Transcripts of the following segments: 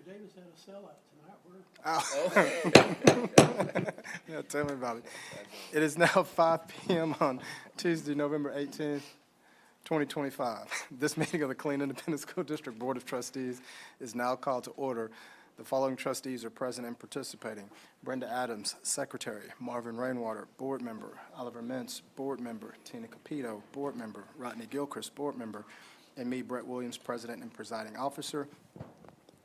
Davis had a sellout tonight. Yeah, tell me about it. It is now 5 p.m. on Tuesday, November 18th, 2025. This meeting of the Killeen Independent School District Board of Trustees is now called to order. The following trustees are present and participating: Brenda Adams, Secretary; Marvin Rainwater, Board Member; Oliver Mintz, Board Member; Tina Capito, Board Member; Rodney Gilchrist, Board Member; and me, Brett Williams, President and Presiding Officer.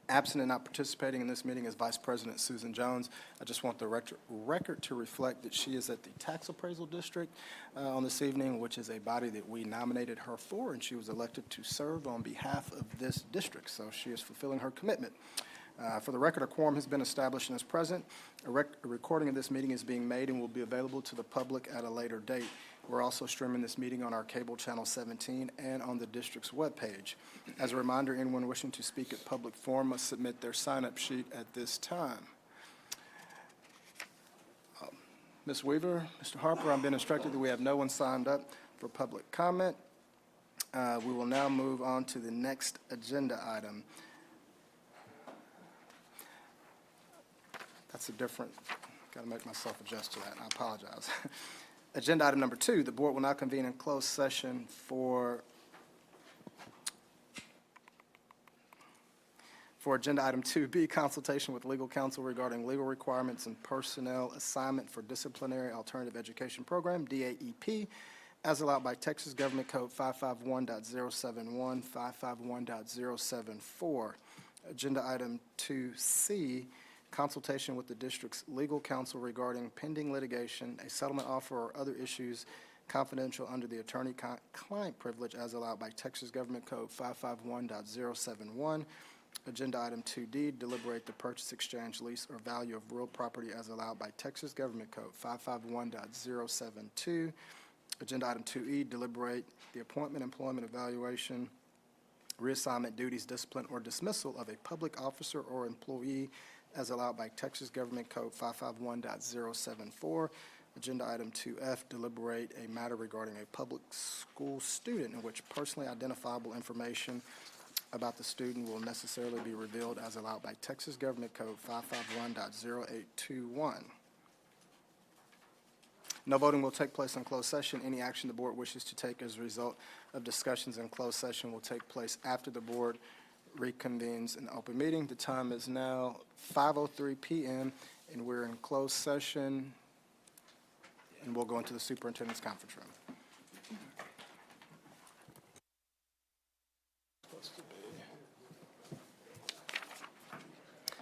Absent and not participating in this meeting is Vice President Susan Jones. I just want the record to reflect that she is at the Tax Appraisal District on this evening, which is a body that we nominated her for, and she was elected to serve on behalf of this district, so she is fulfilling her commitment. For the record, a quorum has been established and is present. A recording of this meeting is being made and will be available to the public at a later date. We're also streaming this meeting on our cable channel 17 and on the district's webpage. As a reminder, anyone wishing to speak at public forum must submit their sign-up sheet at this time. Ms. Weaver, Mr. Harper, I've been instructed that we have no one signed up for public comment. We will now move on to the next agenda item. That's a different, got to make myself adjust to that, and I apologize. Agenda item number 2, the board will now convene in closed session for agenda item 2B, consultation with legal counsel regarding legal requirements and personnel assignment for disciplinary alternative education program, DAEP, as allowed by Texas Government Code 551.071, 551.074. Agenda item 2C, consultation with the district's legal counsel regarding pending litigation, a settlement offer, or other issues confidential under the attorney-client privilege as allowed by Texas Government Code 551.071. Agenda item 2D, deliberate the purchase, exchange, lease, or value of real property as allowed by Texas Government Code 551.072. Agenda item 2E, deliberate the appointment, employment, evaluation, reassignment, duties, discipline, or dismissal of a public officer or employee as allowed by Texas Government Code 551.074. Agenda item 2F, deliberate a matter regarding a public school student in which personally identifiable information about the student will necessarily be revealed as allowed by Texas Government Code 551.0821. No voting will take place in closed session. Any action the board wishes to take as a result of discussions in closed session will take place after the board reconvenes an open meeting. The time is now 5:03 p.m. and we're in closed session, and we'll go into the superintendent's conference room.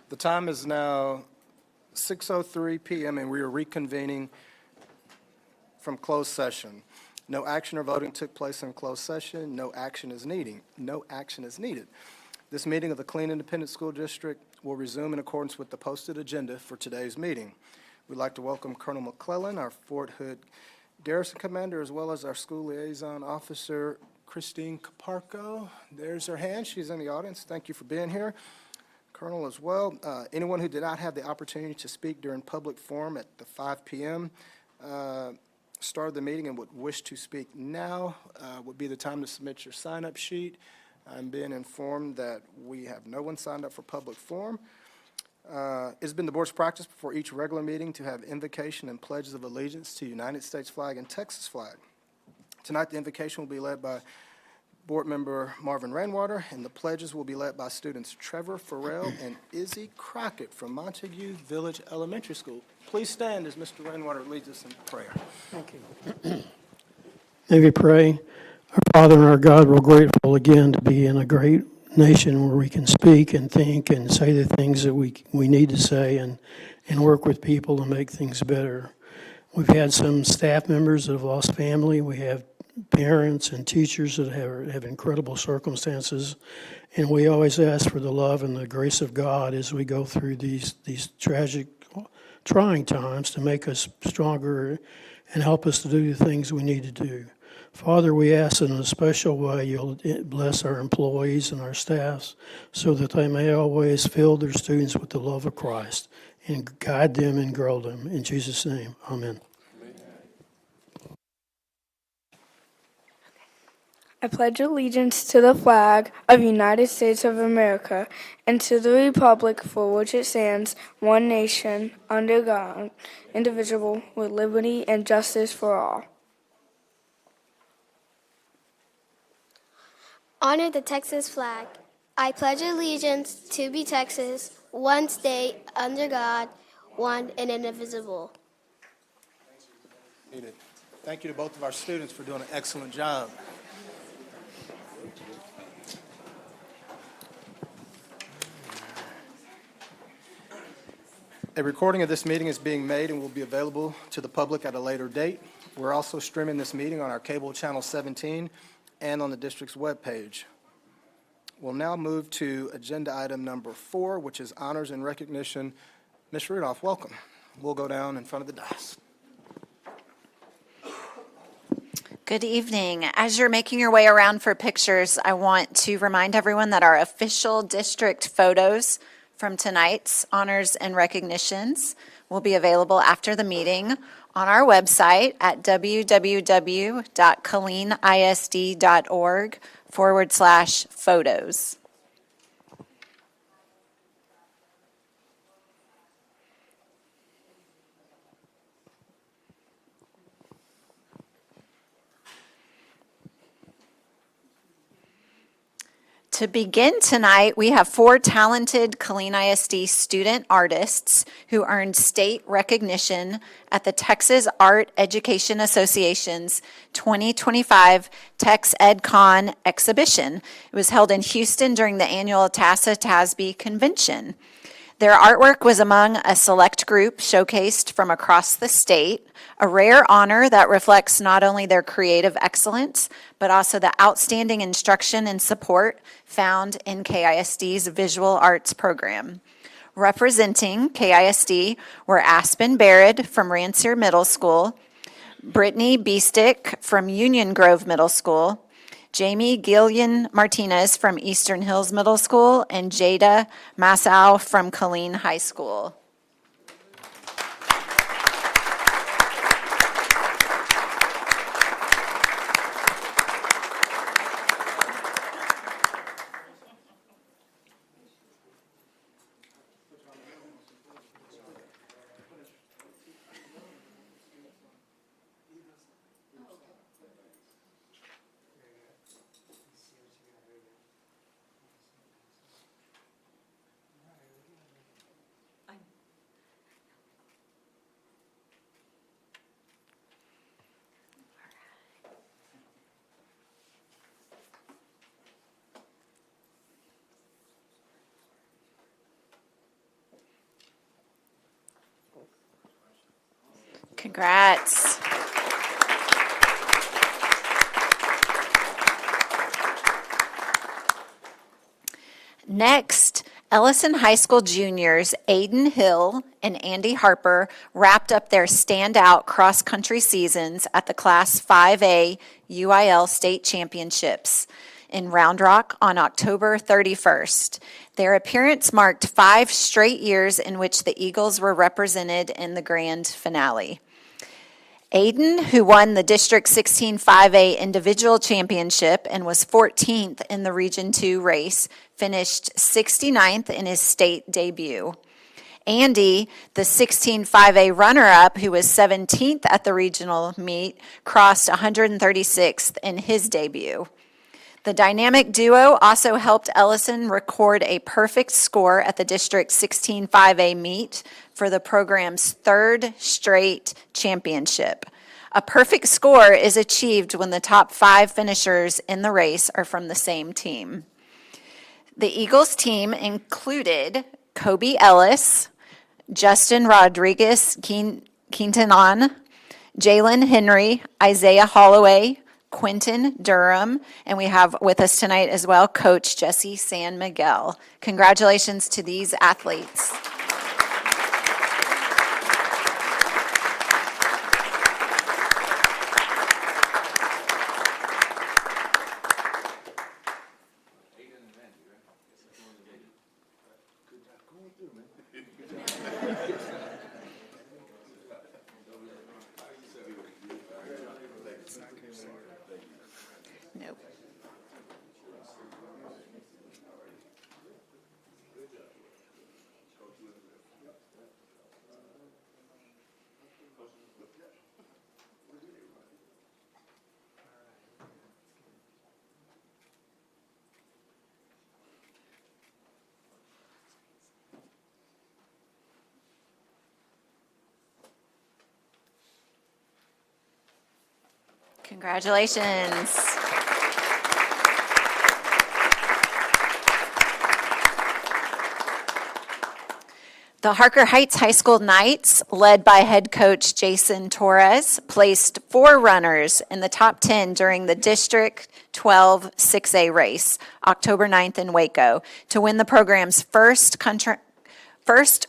The time is now 6:03 p.m. and we are reconvening from closed session. No action or voting took place in closed session. No action is needed. This meeting of the Killeen Independent School District will resume in accordance with the posted agenda for today's meeting. We'd like to welcome Colonel McClellan, our Fort Hood Garrison Commander, as well as our School Liaison Officer, Christine Caparco. There's her hand. She's in the audience. Thank you for being here. Colonel as well. Anyone who did not have the opportunity to speak during public forum at the 5 p.m. Start of the meeting and would wish to speak now would be the time to submit your sign-up sheet. I'm being informed that we have no one signed up for public forum. It's been the board's practice before each regular meeting to have invocation and pledges of allegiance to United States flag and Texas flag. Tonight, the invocation will be led by Board Member Marvin Rainwater, and the pledges will be led by students Trevor Farrell and Izzy Crockett from Montague Village Elementary School. Please stand as Mr. Rainwater leads us in prayer. Thank you. May we pray. Our Father and our God, we're grateful again to be in a great nation where we can speak and think and say the things that we need to say and work with people to make things better. We've had some staff members that have lost family. We have parents and teachers that have incredible circumstances. And we always ask for the love and the grace of God as we go through these tragic, trying times to make us stronger and help us to do the things we need to do. Father, we ask in a special way you'll bless our employees and our staffs so that they may always fill their students with the love of Christ and guide them and grow them. In Jesus' name, amen. I pledge allegiance to the flag of the United States of America and to the republic for which it stands, one nation, under God, indivisible, with liberty and justice for all. Honor the Texas flag. I pledge allegiance to be Texas, one state, under God, one and indivisible. Thank you to both of our students for doing an excellent job. A recording of this meeting is being made and will be available to the public at a later date. We're also streaming this meeting on our cable channel 17 and on the district's webpage. We'll now move to agenda item number 4, which is honors and recognition. Ms. Rudolph, welcome. We'll go down in front of the dais. Good evening. As you're making your way around for pictures, I want to remind everyone that our official district photos from tonight's honors and recognitions will be available after the meeting on our website at www.kalinisd.org/photos. To begin tonight, we have 4 talented Killeen ISD student artists who earned state recognition at the Texas Art Education Association's 2025 Tex EdCon exhibition. It was held in Houston during the annual TASA-TASB convention. Their artwork was among a select group showcased from across the state, a rare honor that reflects not only their creative excellence, but also the outstanding instruction and support found in KISD's visual arts program. Representing KISD were Aspen Barrett from Rancier Middle School, Brittany Beestick from Union Grove Middle School, Jamie Gillian Martinez from Eastern Hills Middle School, and Jada Massow from Killeen High School. Congrats. Next, Ellison High School juniors Aiden Hill and Andy Harper wrapped up their standout cross-country seasons at the Class 5A UIL State Championships in Round Rock on October 31st. Their appearance marked 5 straight years in which the Eagles were represented in the grand finale. Aiden, who won the District 16 5A individual championship and was 14th in the Region 2 race, finished 69th in his state debut. Andy, the 16 5A runner-up, who was 17th at the regional meet, crossed 136th in his debut. The dynamic duo also helped Ellison record a perfect score at the District 16 5A meet for the program's 3rd straight championship. A perfect score is achieved when the top 5 finishers in the race are from the same team. The Eagles team included Kobe Ellis, Justin Rodriguez Quintanon, Jalen Henry, Isaiah Holloway, Quentin Durham, and we have with us tonight as well Coach Jesse San Miguel. Congratulations to these athletes. Nope. Congratulations. The Harker Heights High School Knights, led by head coach Jason Torres, placed 4 runners in the top 10 during the District 12 6A race, October 9th in Waco, to win the program's first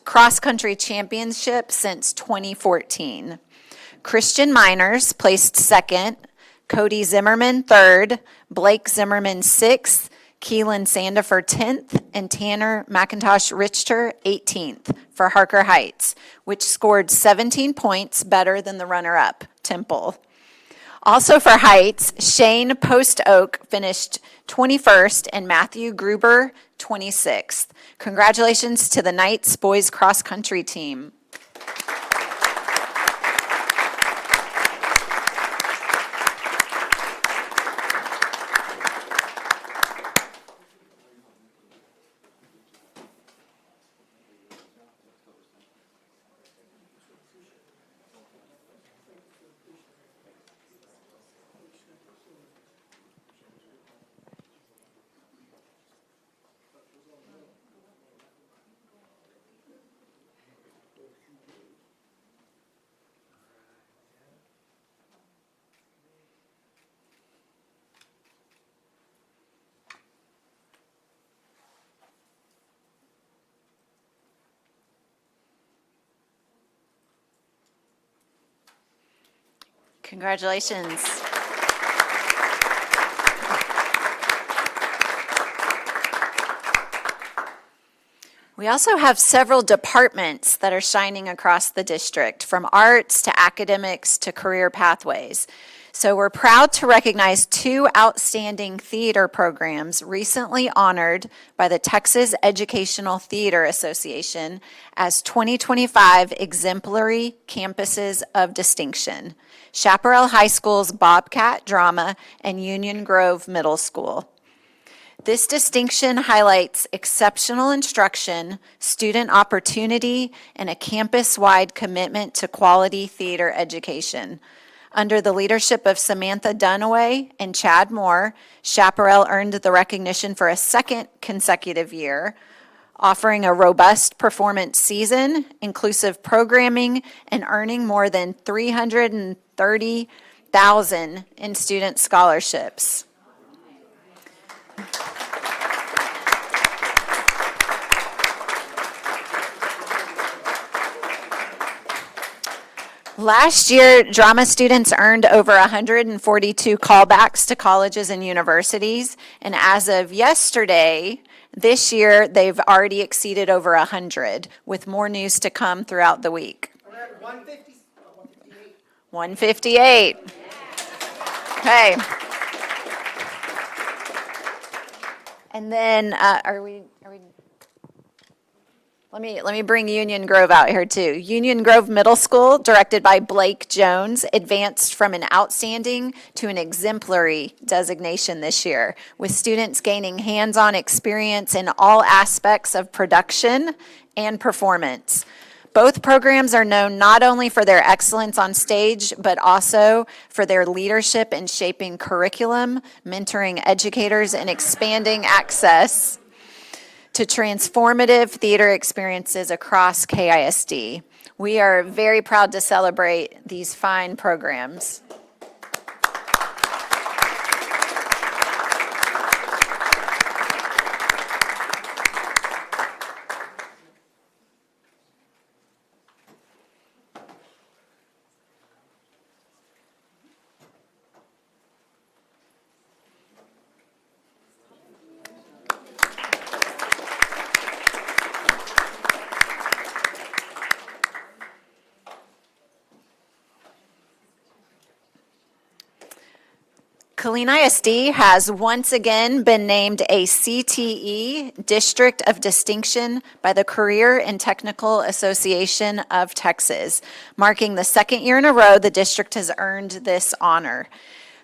cross-country championship since 2014. Christian Miners placed 2nd, Cody Zimmerman 3rd, Blake Zimmerman 6th, Keelan Sandifer 10th, and Tanner McIntosh Richter 18th for Harker Heights, which scored 17 points better than the runner-up, Temple. Also for Heights, Shane Post Oak finished 21st and Matthew Gruber 26th. Congratulations to the Knights boys cross-country team. Congratulations. We also have several departments that are shining across the district, from arts to academics to career pathways. So we're proud to recognize 2 outstanding theater programs recently honored by the Texas Educational Theater Association as 2025 Exemplary Campuses of Distinction: Chaparral High School's Bobcat Drama and Union Grove Middle School. This distinction highlights exceptional instruction, student opportunity, and a campus-wide commitment to quality theater education. Under the leadership of Samantha Dunaway and Chad Moore, Chaparral earned the recognition for a 2nd consecutive year, offering a robust performance season, inclusive programming, and earning more than $330,000 in student scholarships. Last year, drama students earned over 142 callbacks to colleges and universities, and as of yesterday, this year, they've already exceeded over 100, with more news to come throughout the week. We're at 158. 158. Okay. And then, let me bring Union Grove out here too. Union Grove Middle School, directed by Blake Jones, advanced from an outstanding to an exemplary designation this year, with students gaining hands-on experience in all aspects of production and performance. Both programs are known not only for their excellence on stage, but also for their leadership in shaping curriculum, mentoring educators, and expanding access to transformative theater experiences across KISD. We are very proud to celebrate these fine programs. Killeen ISD has once again been named a CTE District of Distinction by the Career and Technical Association of Texas, marking the second year in a row the district has earned this honor.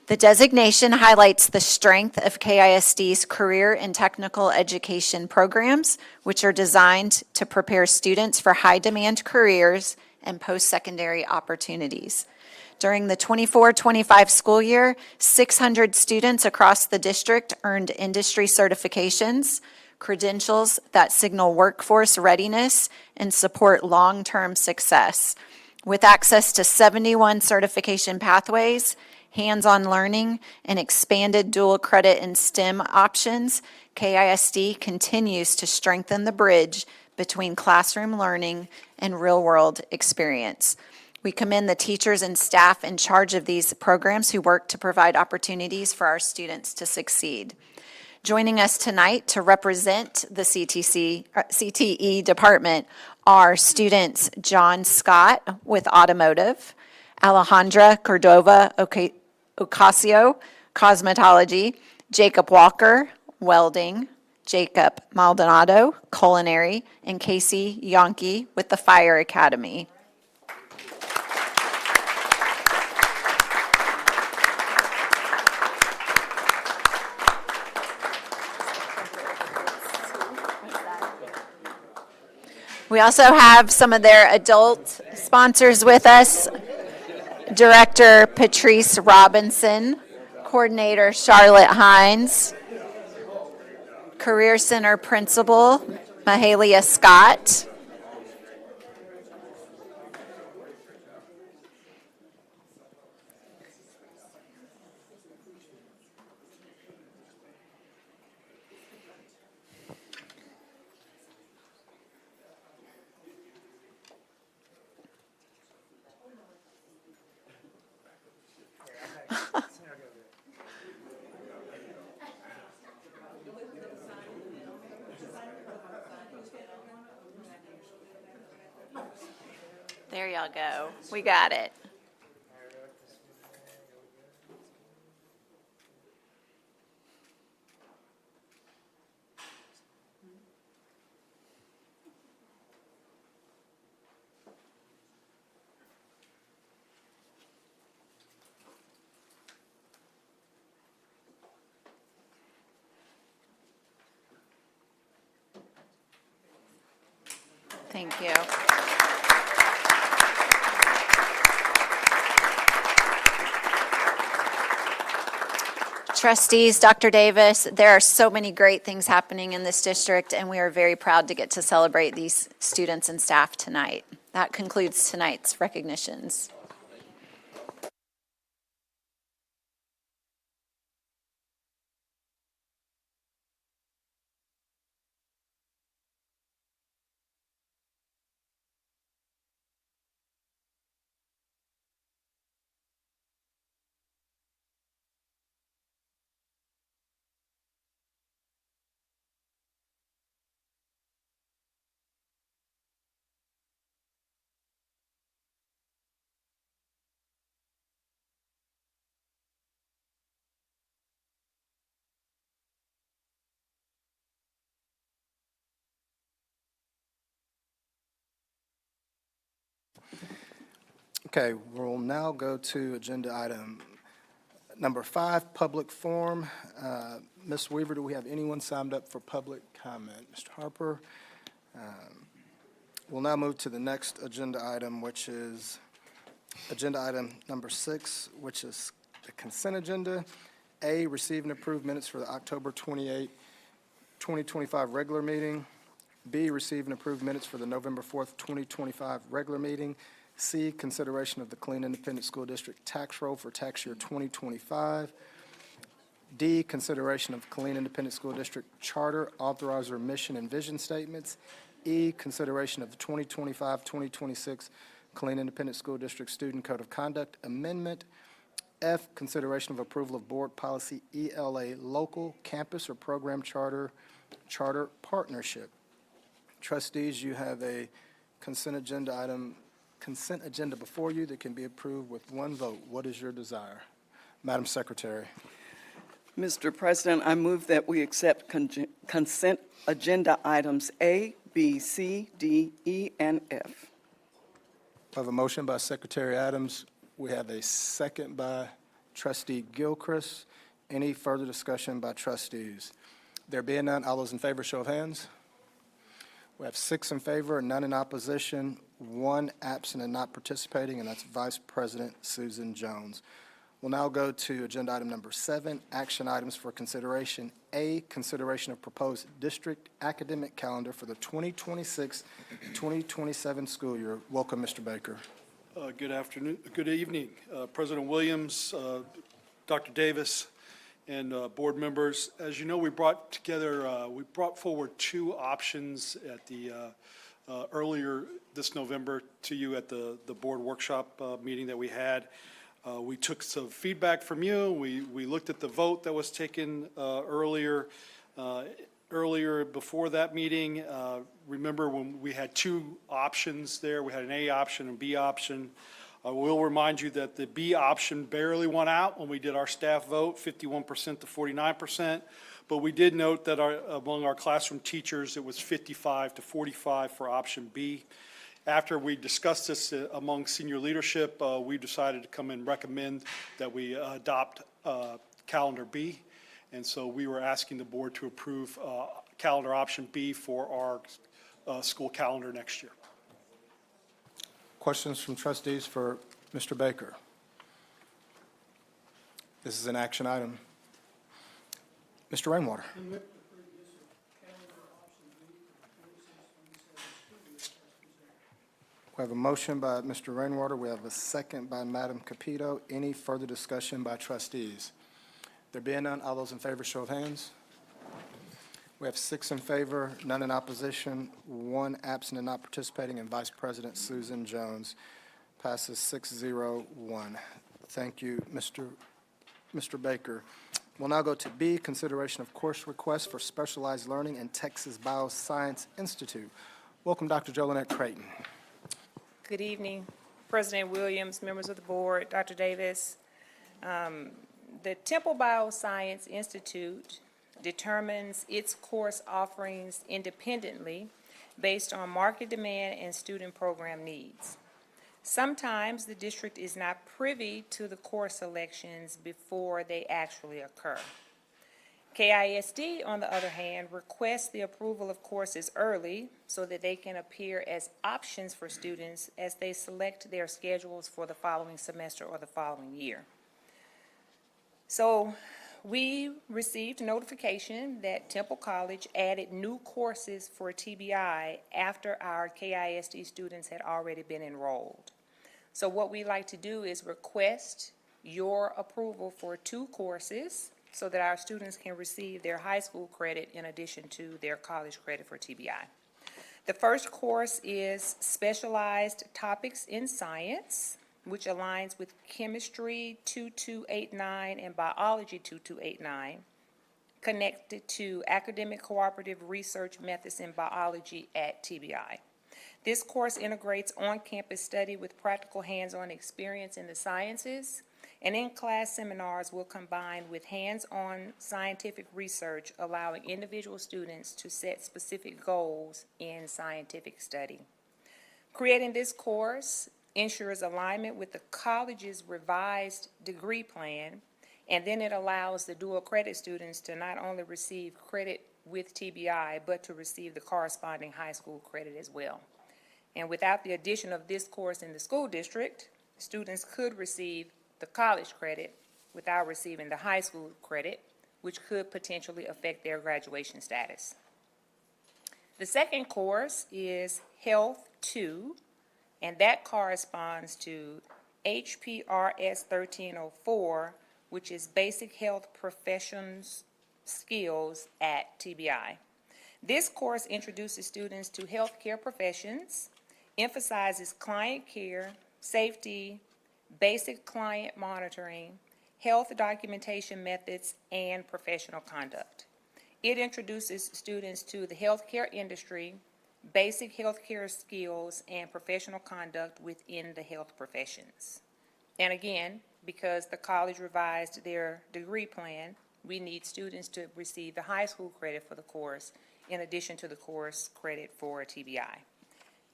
The designation highlights the strength of KISD's career and technical education programs, which are designed to prepare students for high-demand careers and post-secondary opportunities. During the 24-25 school year, 600 students across the district earned industry certifications, credentials that signal workforce readiness and support long-term success. With access to 71 certification pathways, hands-on learning, and expanded dual credit and STEM options, KISD continues to strengthen the bridge between classroom learning and real-world experience. We commend the teachers and staff in charge of these programs who work to provide opportunities for our students to succeed. Joining us tonight to represent the CTE department are students John Scott with Automotive, Alejandra Cordova Ocasio, Cosmetology, Jacob Walker, Welding, Jacob Maldonado, Culinary, and Casey Yonke with the Fire Academy. We also have some of their adult sponsors with us. Director Patrice Robinson, Coordinator Charlotte Hines, Career Center Principal Mahalia Scott, there y'all go. We got it. Thank you. Trustees, Dr. Davis, there are so many great things happening in this district, and we are very proud to get to celebrate these students and staff tonight. That concludes tonight's recognitions. Okay, we'll now go to agenda item number 5, public forum. Ms. Weaver, do we have anyone signed up for public comment? Mr. Harper? We'll now move to the next agenda item, which is agenda item number 6, which is the consent agenda. A, receive and approve minutes for the October 28, 2025 regular meeting. B, receive and approve minutes for the November 4th, 2025 regular meeting. C, consideration of the Killeen Independent School District tax roll for tax year 2025. D, consideration of Killeen Independent School District charter, authorizer, mission, and vision statements. E, consideration of the 2025-2026 Killeen Independent School District Student Code of Conduct Amendment. F, consideration of approval of board policy ELA local campus or program charter partnership. Trustees, you have a consent agenda before you that can be approved with one vote. What is your desire? Madam Secretary. Mr. President, I move that we accept consent agenda items A, B, C, D, E, and F. I have a motion by Secretary Adams. We have a second by Trustee Gilchrist. Any further discussion by trustees? There being none, all those in favor, show of hands. We have 6 in favor, none in opposition, 1 absent and not participating, and that's Vice President Susan Jones. We'll now go to agenda item number 7, action items for consideration. A, consideration of proposed district academic calendar for the 2026-2027 school year. Welcome, Mr. Baker. Good afternoon, good evening, President Williams, Dr. Davis, and board members. As you know, we brought forward 2 options at the earlier this November to you at the board workshop meeting that we had. We took some feedback from you. We looked at the vote that was taken earlier before that meeting. Remember when we had 2 options there, we had an A option and B option. I will remind you that the B option barely won out when we did our staff vote, 51% to 49%. But we did note that among our classroom teachers, it was 55 to 45 for option B. After we discussed this among senior leadership, we decided to come and recommend that we adopt calendar B. And so we were asking the board to approve calendar option B for our school calendar next year. Questions from trustees for Mr. Baker? This is an action item. Mr. Rainwater. We have a motion by Mr. Rainwater. We have a second by Madam Capito. Any further discussion by trustees? There being none, all those in favor, show of hands. We have 6 in favor, none in opposition, 1 absent and not participating, and Vice President Susan Jones passes 6-0-1. Thank you, Mr. Baker. We'll now go to B, consideration of course requests for specialized learning in Texas Bioscience Institute. Welcome, Dr. Jolinet Creighton. Good evening, President Williams, members of the board, Dr. Davis. The Temple Bioscience Institute determines its course offerings independently based on market demand and student program needs. Sometimes the district is not privy to the course selections before they actually occur. KISD, on the other hand, requests the approval of courses early so that they can appear as options for students as they select their schedules for the following semester or the following year. So we received notification that Temple College added new courses for TBI after our KISD students had already been enrolled. So what we like to do is request your approval for 2 courses so that our students can receive their high school credit in addition to their college credit for TBI. The first course is Specialized Topics in Science, which aligns with Chemistry 2289 and Biology 2289, connected to Academic Cooperative Research Methods in Biology at TBI. This course integrates on-campus study with practical hands-on experience in the sciences, and in-class seminars will combine with hands-on scientific research, allowing individual students to set specific goals in scientific study. Creating this course ensures alignment with the college's revised degree plan, and then it allows the dual credit students to not only receive credit with TBI, but to receive the corresponding high school credit as well. And without the addition of this course in the school district, students could receive the college credit without receiving the high school credit, which could potentially affect their graduation status. The second course is Health 2, and that corresponds to HPRS 1304, which is Basic Health Professions Skills at TBI. This course introduces students to healthcare professions, emphasizes client care, safety, basic client monitoring, health documentation methods, and professional conduct. It introduces students to the healthcare industry, basic healthcare skills, and professional conduct within the health professions. And again, because the college revised their degree plan, we need students to receive the high school credit for the course in addition to the course credit for TBI.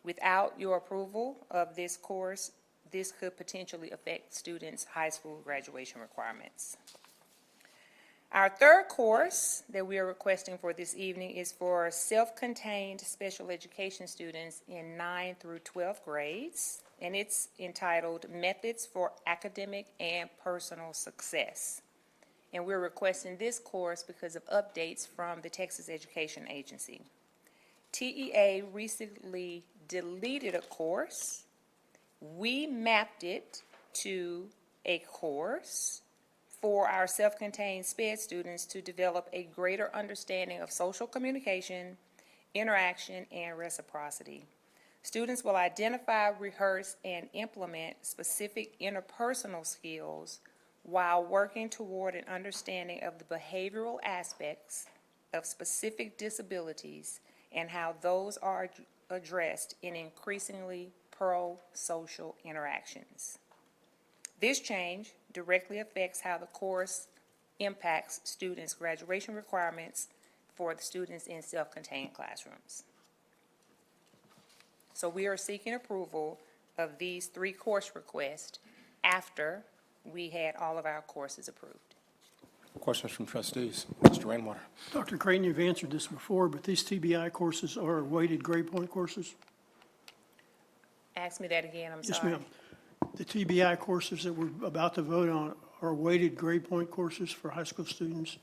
Without your approval of this course, this could potentially affect students' high school graduation requirements. Our third course that we are requesting for this evening is for self-contained special education students in 9th through 12th grades, and it's entitled Methods for Academic and Personal Success. And we're requesting this course because of updates from the Texas Education Agency. TEA recently deleted a course. We mapped it to a course for our self-contained SPED students to develop a greater understanding of social communication, interaction, and reciprocity. Students will identify, rehearse, and implement specific interpersonal skills while working toward an understanding of the behavioral aspects of specific disabilities and how those are addressed in increasingly pro-social interactions. This change directly affects how the course impacts students' graduation requirements for the students in self-contained classrooms. So we are seeking approval of these 3 course requests after we had all of our courses approved. Questions from trustees? Mr. Rainwater. Dr. Creighton, you've answered this before, but these TBI courses are weighted grade point courses? Ask me that again, I'm Yes, sorry. ma'am. The TBI courses that we're about to vote on are weighted grade point courses for high school students?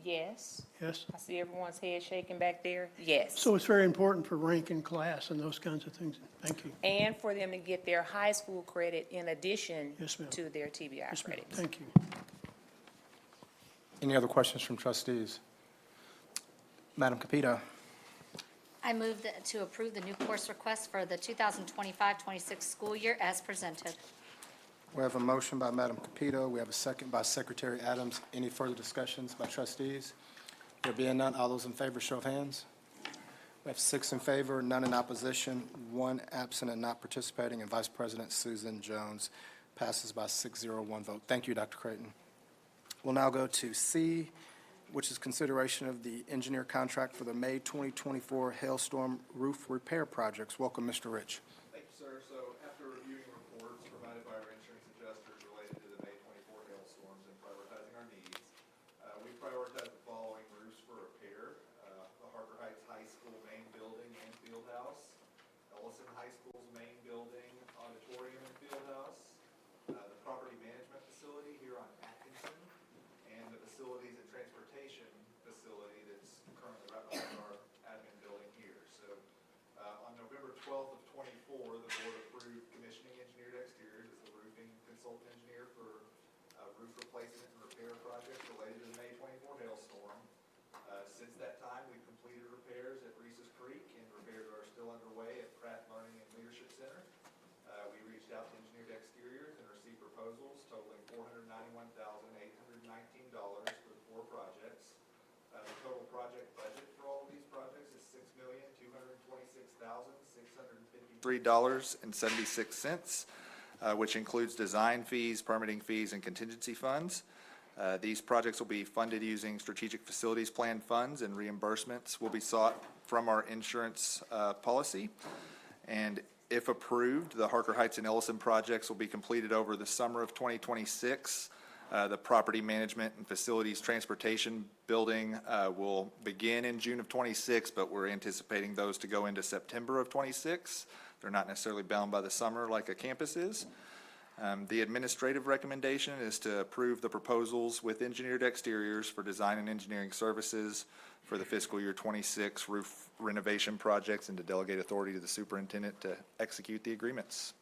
Yes. Yes? I see everyone's head shaking back there. Yes. So it's very important for rank in class and those kinds of things. Thank you. And for them to get their high school credit in addition Yes, ma'am. to their TBI Yes, ma'am. credits. Thank you. Any other questions from trustees? Madam Capito. I move to approve the new course request for the 2025-26 school year as presented. We have a motion by Madam Capito. We have a second by Secretary Adams. Any further discussions by trustees? There being none, all those in favor, show of hands. We have 6 in favor, none in opposition, 1 absent and not participating, and Vice President Susan Jones passes by 6-0, 1 vote. Thank you, Dr. Creighton. We'll now go to C, which is consideration of the engineer contract for the May 2024 hailstorm roof repair projects. Welcome, Mr. Rich. Thank you, sir. So after reviewing reports provided by our insurance adjusters related to the May 24 hailstorms and prioritizing our needs, we prioritized the following roofs for repair: the Harker Heights High School main building and field house, Ellison High School's main building, auditorium and field house, the property management facility here on Atkinson, and the facilities and transportation facility that's currently right behind our admin building here. So on November 12th of '24, the board approved commissioning Engineered Exteriors as the roofing consultant engineer for roof replacement and repair projects related to the May 24 hailstorm. Since that time, we've completed repairs at Reeses Creek, and repairs are still underway at Pratt Learning and Leadership Center. We reached out to Engineered Exteriors and received proposals totaling $491,819 for the 4 projects. The total project budget for all of these projects is $6,226,653.76, which includes design fees, permitting fees, and contingency funds. These projects will be funded using Strategic Facilities Plan funds, and reimbursements will be sought from our insurance policy. And if approved, the Harker Heights and Ellison projects will be completed over the summer of 2026. The property management and facilities transportation building will begin in June of '26, but we're anticipating those to go into September of '26. They're not necessarily bound by the summer like a campus is. The administrative recommendation is to approve the proposals with Engineered Exteriors for design and engineering services for the fiscal year '26 roof renovation projects, and to delegate authority to the superintendent to execute the agreements.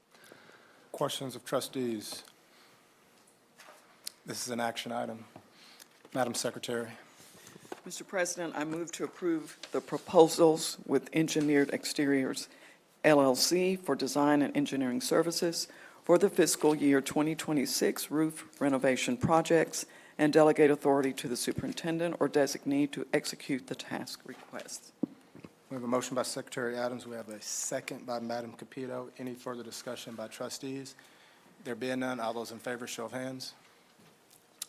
Questions of trustees? This is an action item. Madam Secretary. Mr. President, I move to approve the proposals with Engineered Exteriors LLC for design and engineering services for the fiscal year 2026 roof renovation projects, and delegate authority to the superintendent or designee to execute the task requests. We have a motion by Secretary Adams. We have a second by Madam Capito. Any further discussion by trustees? There being none, all those in favor, show of hands.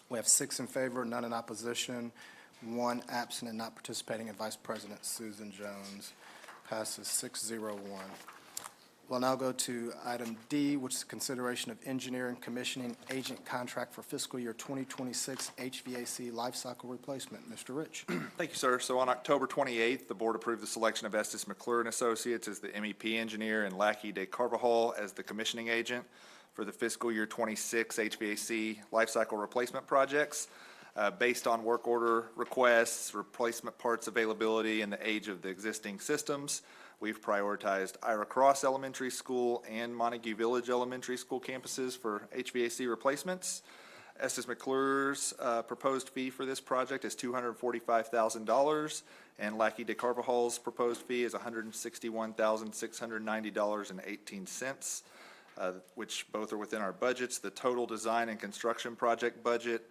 We have 6 in favor, none in opposition, 1 absent and not participating, and Vice President Susan Jones. Passes 6-0-1. We'll now go to item D, which is consideration of engineering commissioning agent contract for fiscal year 2026 HVAC life cycle replacement. Mr. Rich. Thank you, sir. So on October 28th, the board approved the selection of Estes McClure and Associates as the MEP engineer and Lackey de Carvajal as the commissioning agent for the fiscal year 26 HVAC life cycle replacement projects. Based on work order requests, replacement parts availability, and the age of the existing systems, we've prioritized Ira Cross Elementary School and Montague Village Elementary School campuses for HVAC replacements. Estes McClure's proposed fee for this project is $245,000, and Lackey de Carvajal's proposed fee is $161,690.18, which both are within our budgets. The total design and construction project budget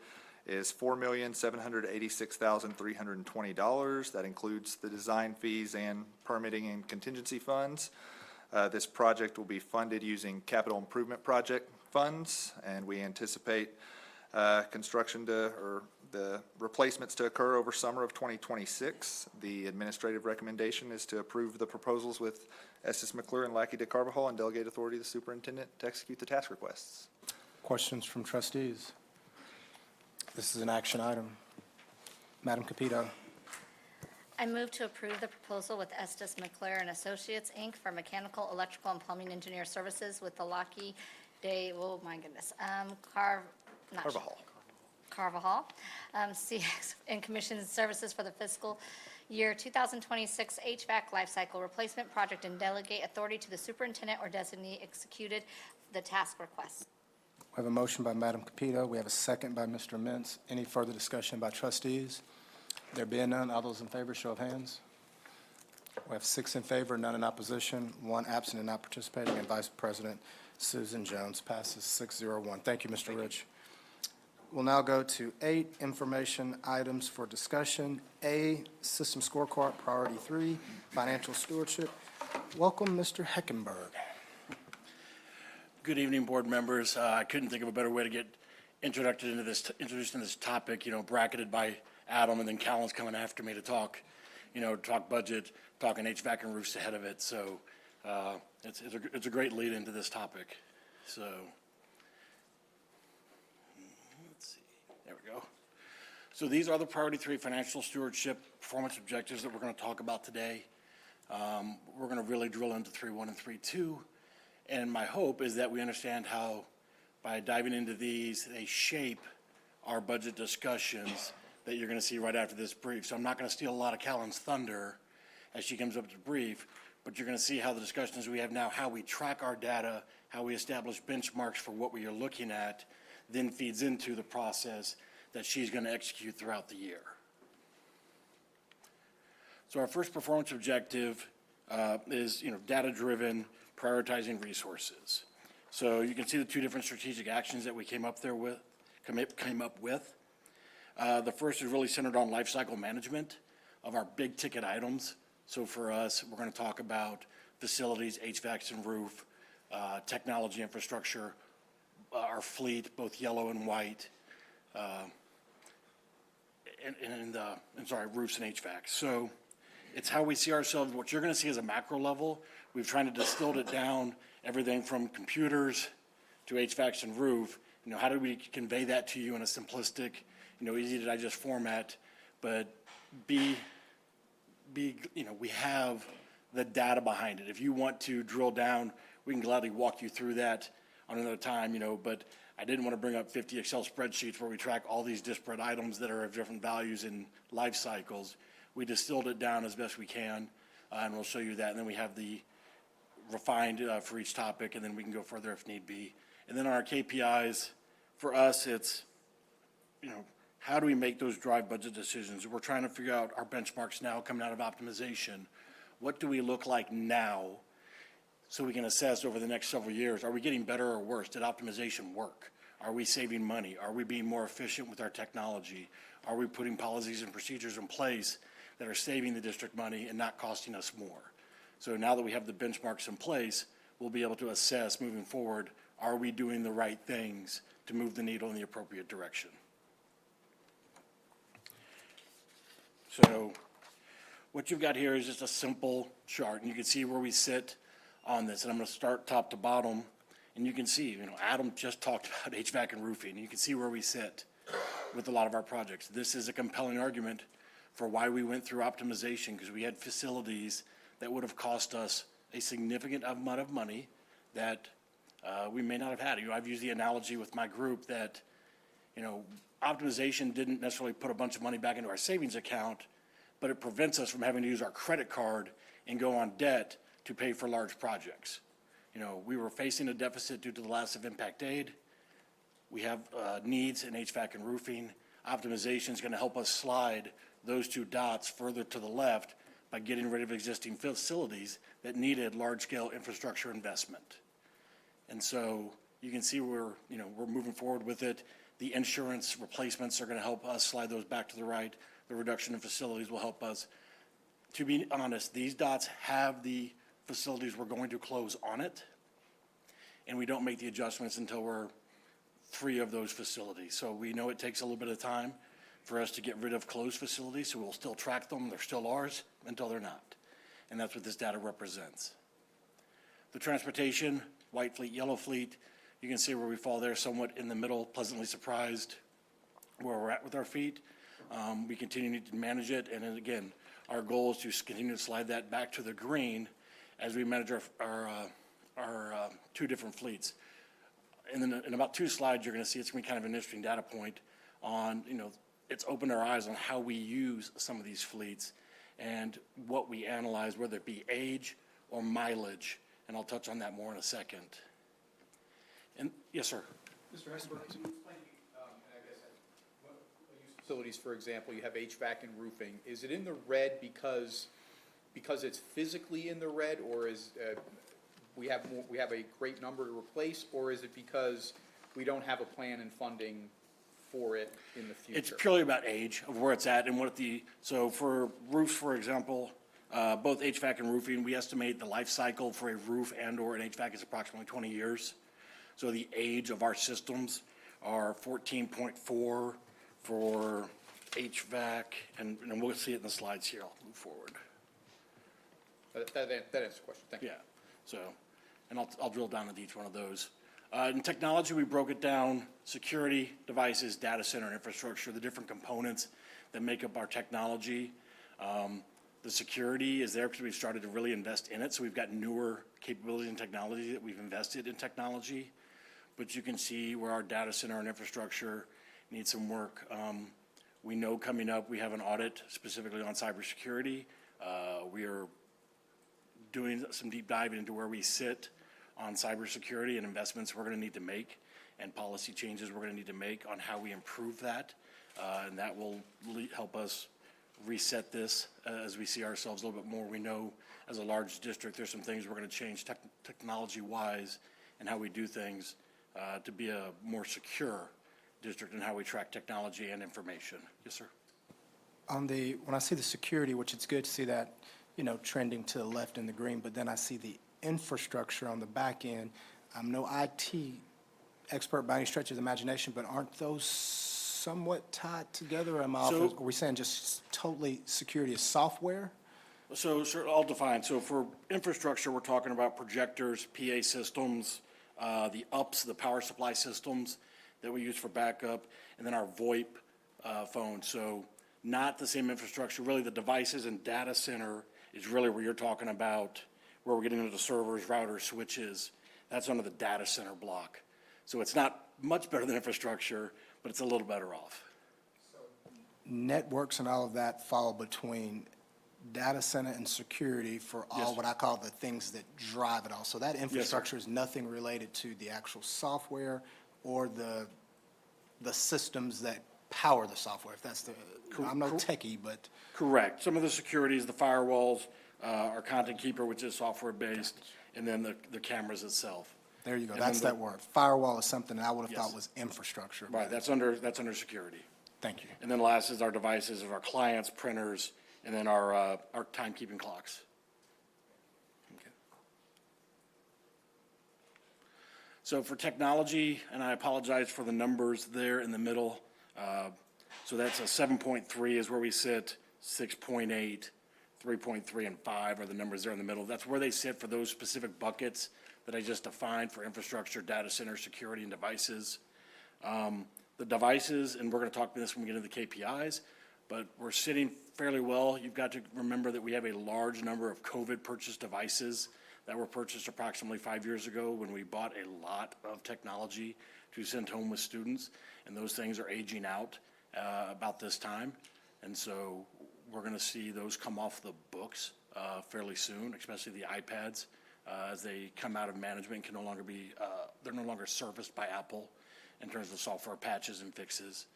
is $4,786,320. That includes the design fees and permitting and contingency funds. This project will be funded using capital improvement project funds, and we anticipate the replacements to occur over summer of 2026. The administrative recommendation is to approve the proposals with Estes McClure and Lackey de Carvajal and delegate authority to the superintendent to execute the task requests. Questions from trustees? This is an action item. Madam Capito. I move to approve the proposal with Estes McClure and Associates, Inc. for mechanical, electrical, and plumbing engineer services with the Lackey de, oh my goodness, Carvajal, CX, and commission services for the fiscal year 2026 HVAC life cycle replacement project, and delegate authority to the superintendent or designee executed the task request. We have a motion by Madam Capito. We have a second by Mr. Mintz. Any further discussion by trustees? There being none, all those in favor, show of hands. We have 6 in favor, none in opposition, 1 absent and not participating, and Vice President Susan Jones. Passes 6-0-1. Thank you, Mr. Rich. We'll now go to 8 information items for discussion. A, System Scorecard, Priority 3, Financial Stewardship. Welcome, Mr. Heckenberg. Good evening, board members. I couldn't think of a better way to get introduced into this topic, bracketed by Adam, and then Callan's coming after me to talk budget, talking HVAC and roofs ahead of it. So it's a great lead into this topic. So let's see. There we go. So these are the Priority 3 financial stewardship performance objectives that we're going to talk about today. We're going to really drill into 3.1 and 3.2. And my hope is that we understand how, by diving into these, they shape our budget discussions that you're going to see right after this brief. So I'm not going to steal a lot of Callan's thunder as she comes up to brief, but you're going to see how the discussions we have now, how we track our data, how we establish benchmarks for what we are looking at, then feeds into the process that she's going to execute throughout the year. So our first performance objective is, data-driven, prioritizing resources. So you can see the 2 different strategic actions that we came up with. The first is really centered on life cycle management of our big ticket items. So for us, we're going to talk about facilities, HVACs and roof, technology infrastructure, our fleet, both yellow and white, roofs and HVAC. So it's how we see ourselves. What you're going to see is a macro level. We've tried to distill it down, everything from computers to HVACs and roof. How do we convey that to you in a simplistic, easy to digest format, but we have the data behind it. If you want to drill down, we can gladly walk you through that on another time, but I didn't want to bring up 50 Excel spreadsheets where we track all these disparate items that are of different values in life cycles. We distilled it down as best we can, and we'll show you that. And then we have the refined for each topic, and then we can go further if need be. And then our KPIs, for us, it's, how do we make those drive budget decisions? We're trying to figure out our benchmarks now coming out of optimization. What do we look like now so we can assess over the next several years? Are we getting better or worse? Did optimization work? Are we saving money? Are we being more efficient with our technology? Are we putting policies and procedures in place that are saving the district money and not costing us more? So now that we have the benchmarks in place, we'll be able to assess moving forward, are we doing the right things to move the needle in the appropriate direction? So what you've got here is just a simple chart, and you can see where we sit on this. And I'm going to start top to bottom, and you can see, Adam just talked about HVAC and roofing, and you can see where we sit with a lot of our projects. This is a compelling argument for why we went through optimization, because we had facilities that would have cost us a significant amount of money that we may not have had. I've used the analogy with my group that, optimization didn't necessarily put a bunch of money back into our savings account, but it prevents us from having to use our credit card and go on debt to pay for large projects. We were facing a deficit due to the loss of impact aid. We have needs in HVAC and roofing. Optimization is going to help us slide those two dots further to the left by getting rid of existing facilities that needed large-scale infrastructure investment. And so you can see we're moving forward with it. The insurance replacements are going to help us slide those back to the right. The reduction in facilities will help us. To be honest, these dots have the facilities we're going to close on it, and we don't make the adjustments until we're free of those facilities. So we know it takes a little bit of time for us to get rid of closed facilities, so we'll still track them. They're still ours until they're not. And that's what this data represents. The transportation, white fleet, yellow fleet, you can see where we fall there, somewhat in the middle, pleasantly surprised where we're at with our fleet. We continue to manage it, and then again, our goal is to continue to slide that back to the green as we manage our two different fleets. And then in about 2 slides, you're going to see it's going to be kind of an interesting data point on, it's opened our eyes on how we use some of these fleets and what we analyze, whether it be age or mileage. And I'll touch on that more in a second. And yes, sir. Mr. Hessenberg, can you explain, I guess, what use facilities, for example, you have HVAC and roofing. Is it in the red because it's physically in the red, or is we have a great number to replace, or is it because we don't have a plan and funding for it in the future? It's purely about age of where it's at and so for roofs, for example, both HVAC and roofing, we estimate the life cycle for a roof and/or an HVAC is approximately 20 years. So the age of our systems are 14.4 for HVAC, and we'll see it in the slides here. I'll move forward. That answers the question. Thank you. Yeah, so, and I'll drill down into each one of those. In technology, we broke it down: security, devices, data center, and infrastructure, the different components that make up our technology. The security is there because we've started to really invest in it, so we've got newer capabilities and technology that we've invested in technology. But you can see where our data center and infrastructure needs some work. We know coming up, we have an audit specifically on cybersecurity. We are doing some deep diving into where we sit on cybersecurity and investments we're going to need to make and policy changes we're going to need to make on how we improve that. And that will help us reset this as we see ourselves a little bit more. We know as a large district, there's some things we're going to change technology-wise and how we do things to be a more secure district in how we track technology and information. Yes, sir. When I see the security, which it's good to see that, trending to the left in the green, but then I see the infrastructure on the back end. I'm no IT expert by any stretch of the imagination, but aren't those somewhat tied together? Are we saying just totally security is software? So, sir, I'll define. So for infrastructure, we're talking about projectors, PA systems, the UPS, the power supply systems that we use for backup, and then our VoIP phone. So not the same infrastructure. Really, the devices and data center is really where you're talking about, where we're getting into the servers, routers, switches. That's under the data center block. So it's not much better than infrastructure, but it's a little better off. Networks and all of that fall between data center and security for all what I call the things that drive it all. So that infrastructure is nothing related to the actual software or the systems that power the software, if that's I'm no techie, but. Correct. Some of the security is the firewalls, our Content Keeper, which is software-based, and then the cameras itself. There you go. That's that word. Firewall is something that I would have thought was infrastructure. Right. That's under security. Thank you. And then last is our devices of our clients, printers, and then our timekeeping clocks. Okay. So for technology, and I apologize for the numbers there in the middle. So that's a 7.3 is where we sit 6.8, 3.3, and 5 are the numbers there in the middle. That's where they sit for those specific buckets that I just defined for infrastructure, data center, security, and devices. The devices, and we're going to talk about this when we get into the KPIs, but we're sitting fairly well. You've got to remember that we have a large number of COVID purchased devices that were purchased approximately 5 years ago when we bought a lot of technology to send home with students, and those things are aging out about this time. And so we're going to see those come off the books fairly soon, especially the iPads, as they come out of management, can no longer be, they're no longer serviced by Apple in terms of software patches and fixes.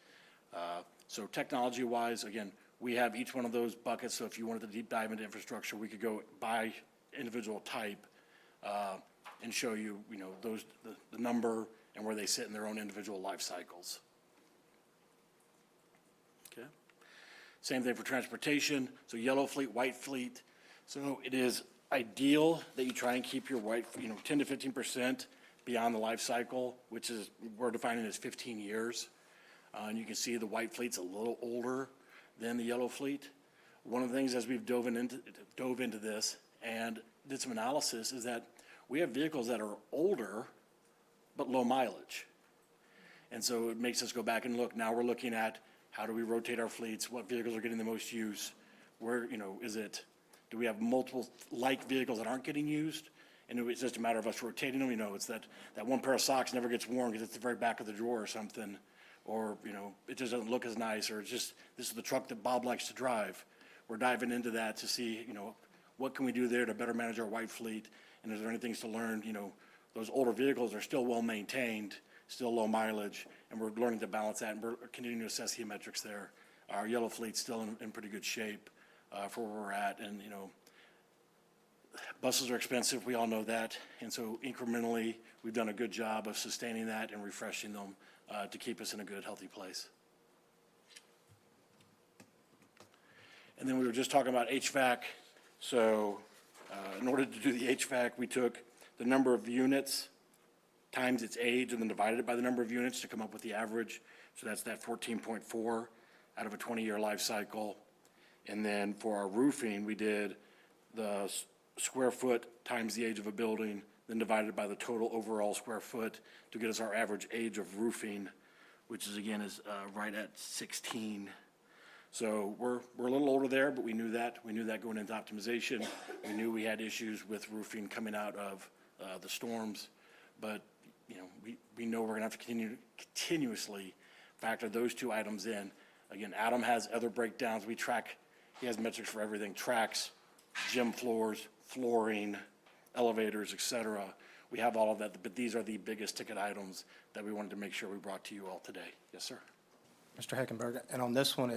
So technology-wise, again, we have each one of those buckets, so if you wanted to deep dive into infrastructure, we could go by individual type and show you, you know, those, the number and where they sit in their own individual life cycles. Okay. Same thing for transportation. So yellow fleet, white fleet. So it is ideal that you try and keep your white, 10 to 15% beyond the life cycle, which is, we're defining as 15 years. And you can see the white fleet's a little older than the yellow fleet. One of the things as we've dove into this and did some analysis is that we have vehicles that are older but low mileage. And so it makes us go back and look. Now we're looking at how do we rotate our fleets, what vehicles are getting the most use, where, do we have multiple like vehicles that aren't getting used? And it's just a matter of us rotating them. It's that one pair of socks never gets worn because it's the very back of the drawer or something. Or, it just doesn't look as nice, or it's just, this is the truck that Bob likes to drive. We're diving into that to see, what can we do there to better manage our white fleet? And is there any things to learn? Those older vehicles are still well maintained, still low mileage, and we're learning to balance that, and we're continuing to assess the metrics there. Our yellow fleet's still in pretty good shape for where we're at, and, buses are expensive, we all know that, and so incrementally, we've done a good job of sustaining that and refreshing them to keep us in a good, healthy place. And then we were just talking about HVAC. So in order to do the HVAC, we took the number of units times its age and then divided it by the number of units to come up with the average. So that's that 14.4 out of a 20-year life cycle. And then for our roofing, we did the square foot times the age of a building, then divided by the total overall square foot to get us our average age of roofing, which is, again, is right at 16. So we're a little older there, but we knew that. We knew that going into optimization. We knew we had issues with roofing coming out of the storms. But, we know we're going to have to continuously factor those two items in. Again, Adam has other breakdowns. He has metrics for everything, tracks, gym floors, flooring, elevators, et cetera. We have all of that, but these are the biggest ticket items that we wanted to make sure we brought to you all today. Yes, sir. Mr. Heckenberg, and on this one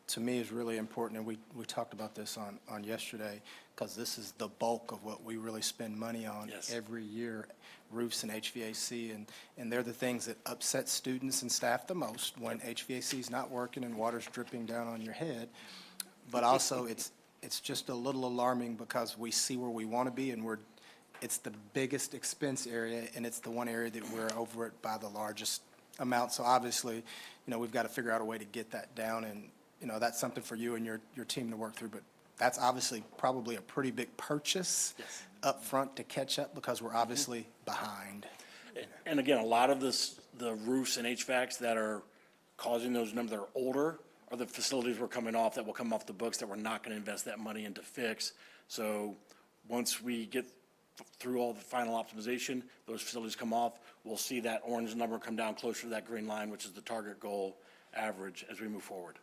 to me, is really important, and we talked about this on yesterday, because this is the bulk of what we really spend money on every year, roofs and HVAC, and they're the things that upset students and staff the most when HVAC is not working and water's dripping down on your head. But also, it's just a little alarming because we see where we want to be, and it's the biggest expense area, and it's the one area that we're over it by the largest amount. So obviously, we've got to figure out a way to get that down, and, that's something for you and your team to work through. But that's obviously probably a pretty big purchase up front to catch up because we're obviously behind. And again, a lot of the roofs and HVACs that are causing those numbers that are older are the facilities we're coming off that will come off the books that we're not going to invest that money in to fix. So once we get through all the final optimization, those facilities come off, we'll see that orange number come down closer to that green line, which is the target goal average as we move forward.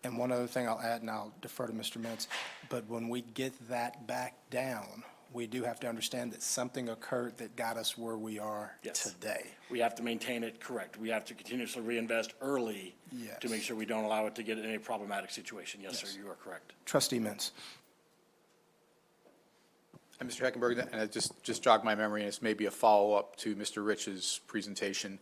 And one other thing I'll add, and I'll defer to Mr. Mintz, but when we get that back down, we do have to understand that something occurred that got us where we are today. We have to maintain it correct. We have to continuously reinvest early to make sure we don't allow it to get in a problematic situation. Yes, sir, you are correct. Trustee Mintz. And Mr. Heckenberg, and it just jogged my memory, and it's maybe a follow-up to Mr. Rich's presentation.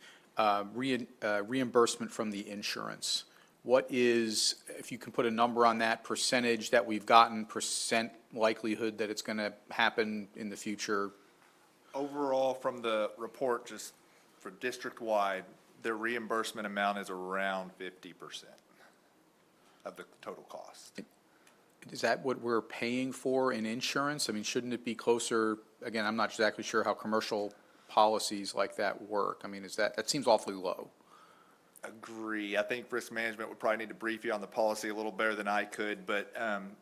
Reimbursement from the insurance. What is, if you can put a number on that, percentage that we've gotten, percent likelihood that it's going to happen in the future? Overall, from the report, just for district-wide, the reimbursement amount is around 50% of the total cost. is that what we're paying for in insurance? I mean, shouldn't it be closer, again, I'm not exactly sure how commercial policies like that work. I mean, that seems awfully low. Agree. I think risk management would probably need to brief you on the policy a little better than I could, but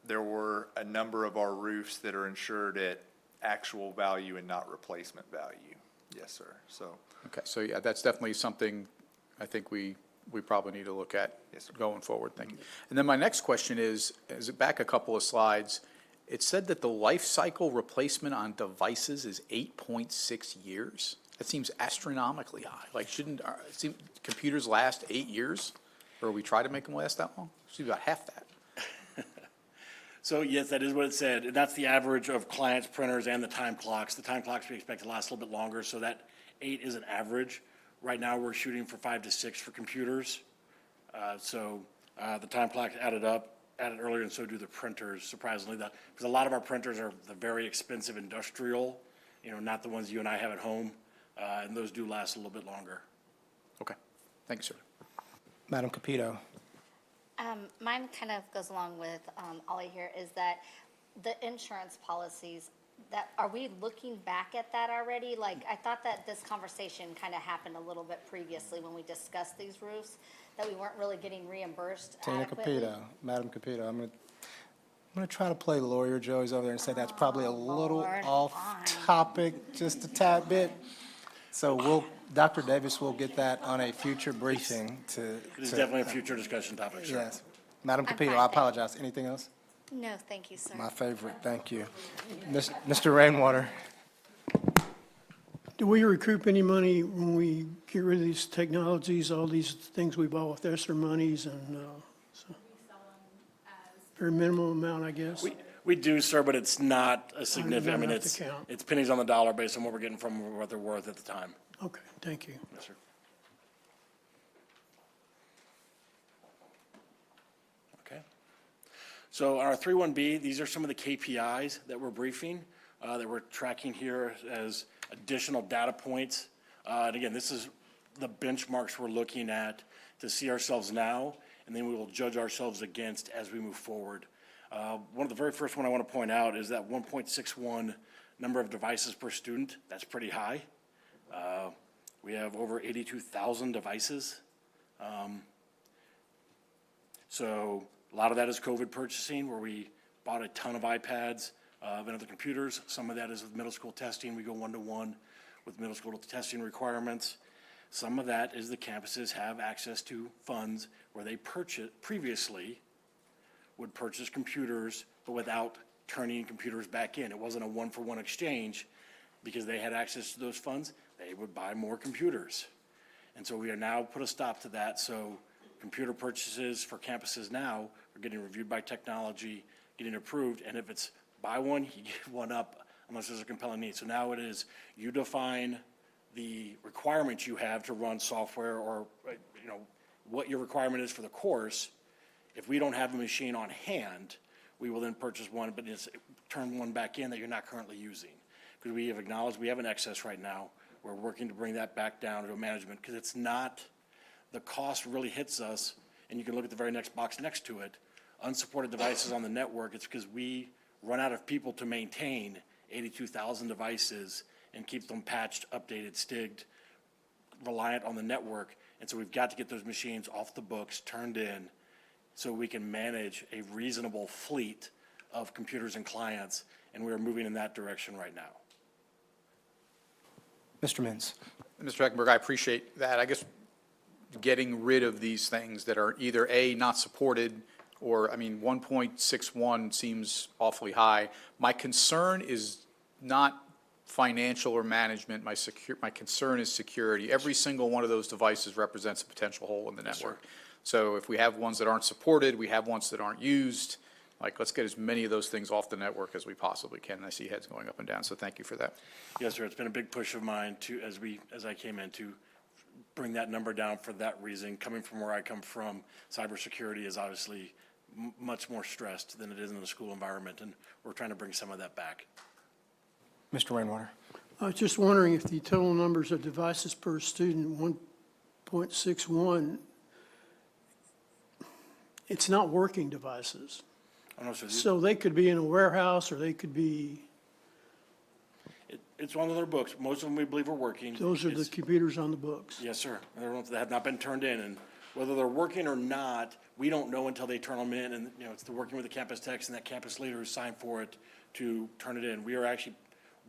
there were a number of our roofs that are insured at actual value and not replacement value. Yes, sir. So, Okay, so yeah, that's definitely something I think we probably need to look at Yes, sir. going forward. Thank you. And then my next question is back a couple of slides. It said that the life cycle replacement on devices is 8.6 years. That seems astronomically high. Like, computers last 8 years? Or we try to make them last that long? Seems about half that. So yes, that is what it said, and that's the average of clients, printers, and the time clocks. The time clocks we expect to last a little bit longer, so that 8 is an average. Right now, we're shooting for 5 to 6 for computers. The time clock added earlier, and so do the printers, surprisingly. Because a lot of our printers are the very expensive industrial, not the ones you and I have at home, and those do last a little bit longer. Okay, thank you, sir. Madam Capito. Mine kind of goes along with Ollie here, is that the insurance policies, are we looking back at that already? Like, I thought that this conversation kind of happened a little bit previously when we discussed these roofs, that we weren't really getting reimbursed Tina adequately. Capito, Madam Capito, I'm gonna try to play lawyer. Joey's over there and say that's probably a little Lord, off fine. topic, just a tad bit. So Dr. Davis will get that on a future briefing to. It is definitely a future discussion topic, sir. Yes. Madam I'm Capito, fine, I thank you. apologize. Anything else? No, thank you, sir. My favorite, thank you. Mr. Rainwater. Do we recoup any money when we get rid of these technologies, all these things we bought with ESSER monies and, so? Very minimal amount, I guess? We do, sir, but it's not a significant, I mean, enough to count. it's pennies on the dollar based on what we're getting from what they're worth at the time. Okay, thank you. Yes, sir. Okay. So on our 3.1B, these are some of the KPIs that we're briefing, that we're tracking here as additional data points. And again, this is the benchmarks we're looking at to see ourselves now, and then we will judge ourselves against as we move forward. One of the very first one I want to point out is that 1.61 number of devices per student. That's pretty high. We have over 82,000 devices. So a lot of that is COVID purchasing, where we bought a ton of iPads and other computers. Some of that is with middle school testing. We go one-to-one with middle school testing requirements. Some of that is the campuses have access to funds where they previously would purchase computers, but without turning computers back in. It wasn't a one-for-one exchange. Because they had access to those funds, they would buy more computers. And so we are now put a stop to that. So computer purchases for campuses now are getting reviewed by technology, getting approved. And if it's buy one, you get one up unless there's a compelling need. So now it is, you define the requirements you have to run software, or, what your requirement is for the course. If we don't have a machine on hand, we will then purchase one, but it's turn one back in that you're not currently using. Because we have acknowledged we have an excess right now. We're working to bring that back down to a management, because it's not, the cost really hits us, and you can look at the very next box next to it. Unsupported devices on the network, it's because we run out of people to maintain 82,000 devices and keep them patched, updated, stigged, reliant on the network. And so we've got to get those machines off the books, turned in, so we can manage a reasonable fleet of computers and clients, and we are moving in that direction right now. Mr. Mintz. Mr. Eckenberg, I appreciate that. I guess getting rid of these things that are either A, not supported, or, 1.61 seems awfully high. My concern is not financial or management. My concern is security. Every single one of those devices represents a potential hole in the network. So if we have ones that aren't supported, we have ones that aren't used, let's get as many of those things off the network as we possibly can. And I see heads going up and down, so thank you for that. Yes, sir. It's been a big push of mine as I came in, to bring that number down for that reason. Coming from where I come from, cybersecurity is obviously much more stressed than it is in the school environment, and we're trying to bring some of that back. Mr. Rainwater. I was just wondering if the total numbers of devices per student, 1.61, it's not working devices. I'm not sure. So they could be in a warehouse, or they could be, It's one of their books. Most of them we believe are working. those are the It's- computers on the books. Yes, sir. They're ones that have not been turned in, and whether they're working or not, we don't know until they turn them in, and, you know, it's the working with the campus techs and that campus leader who signed for it to turn it in. We are actually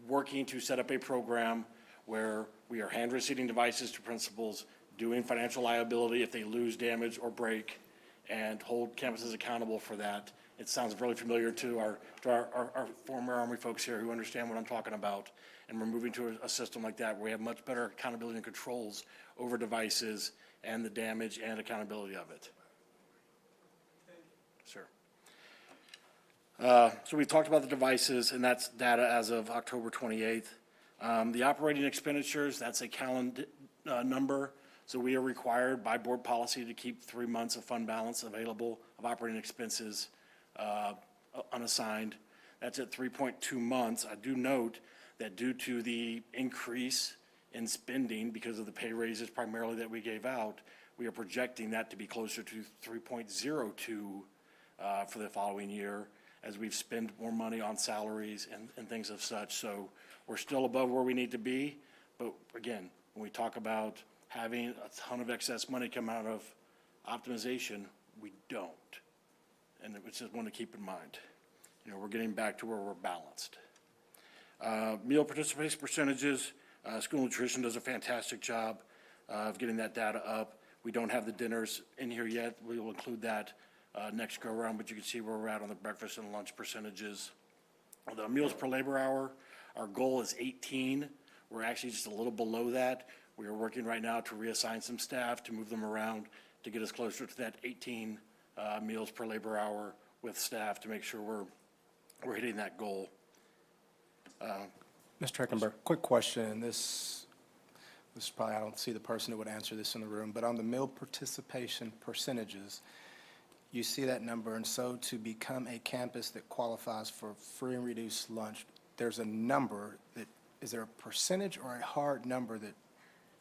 working to set up a program where we are hand receiving devices to principals, doing financial liability if they lose, damage, or break, and hold campuses accountable for that. It sounds really familiar to our former Army folks here who understand what I'm talking about. And we're moving to a system like that where we have much better accountability and controls over devices and the damage and accountability of it. Sure. So we talked about the devices, and that's data as of October 28th. The operating expenditures, that's a calendar number. So we are required by board policy to keep 3 months of fund balance available of operating expenses unassigned. That's at 3.2 months. I do note that due to the increase in spending because of the pay raises primarily that we gave out, we are projecting that to be closer to 3.02 for the following year as we've spent more money on salaries and things of such. So we're still above where we need to be. But again, when we talk about having a ton of excess money come out of optimization, we don't. And it's just one to keep in mind. You know, we're getting back to where we're balanced. Meal participation percentages, school nutrition does a fantastic job of getting that data up. We don't have the dinners in here yet. We will include that next go around, but you can see where we're at on the breakfast and lunch percentages. The meals per labor hour, our goal is 18. We're actually just a little below that. We are working right now to reassign some staff to move them around to get us closer to that 18 meals per labor hour with staff to make sure we're hitting that goal. Mr. Heckenberg, quick question. This is probably, I don't see the person who would answer this in the room, but on the meal participation percentages, you see that number, and so to become a campus that qualifies for free and reduced lunch, there's a number that, is there a percentage or a hard number that,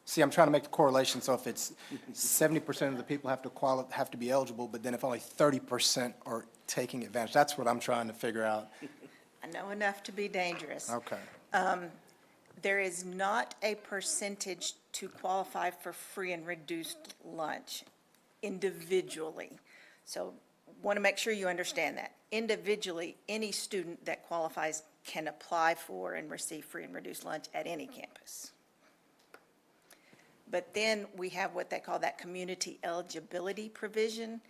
see, I'm trying to make the correlation, so if it's 70% of the people have to be eligible, but then if only 30% are taking advantage, that's what I'm trying to figure out. I know enough to be dangerous. Okay. There is not a percentage to qualify for free and reduced lunch individually. So want to make sure you understand that. Individually, any student that qualifies can apply for and receive free and reduced lunch at any campus. But then we have what they call that community eligibility provision.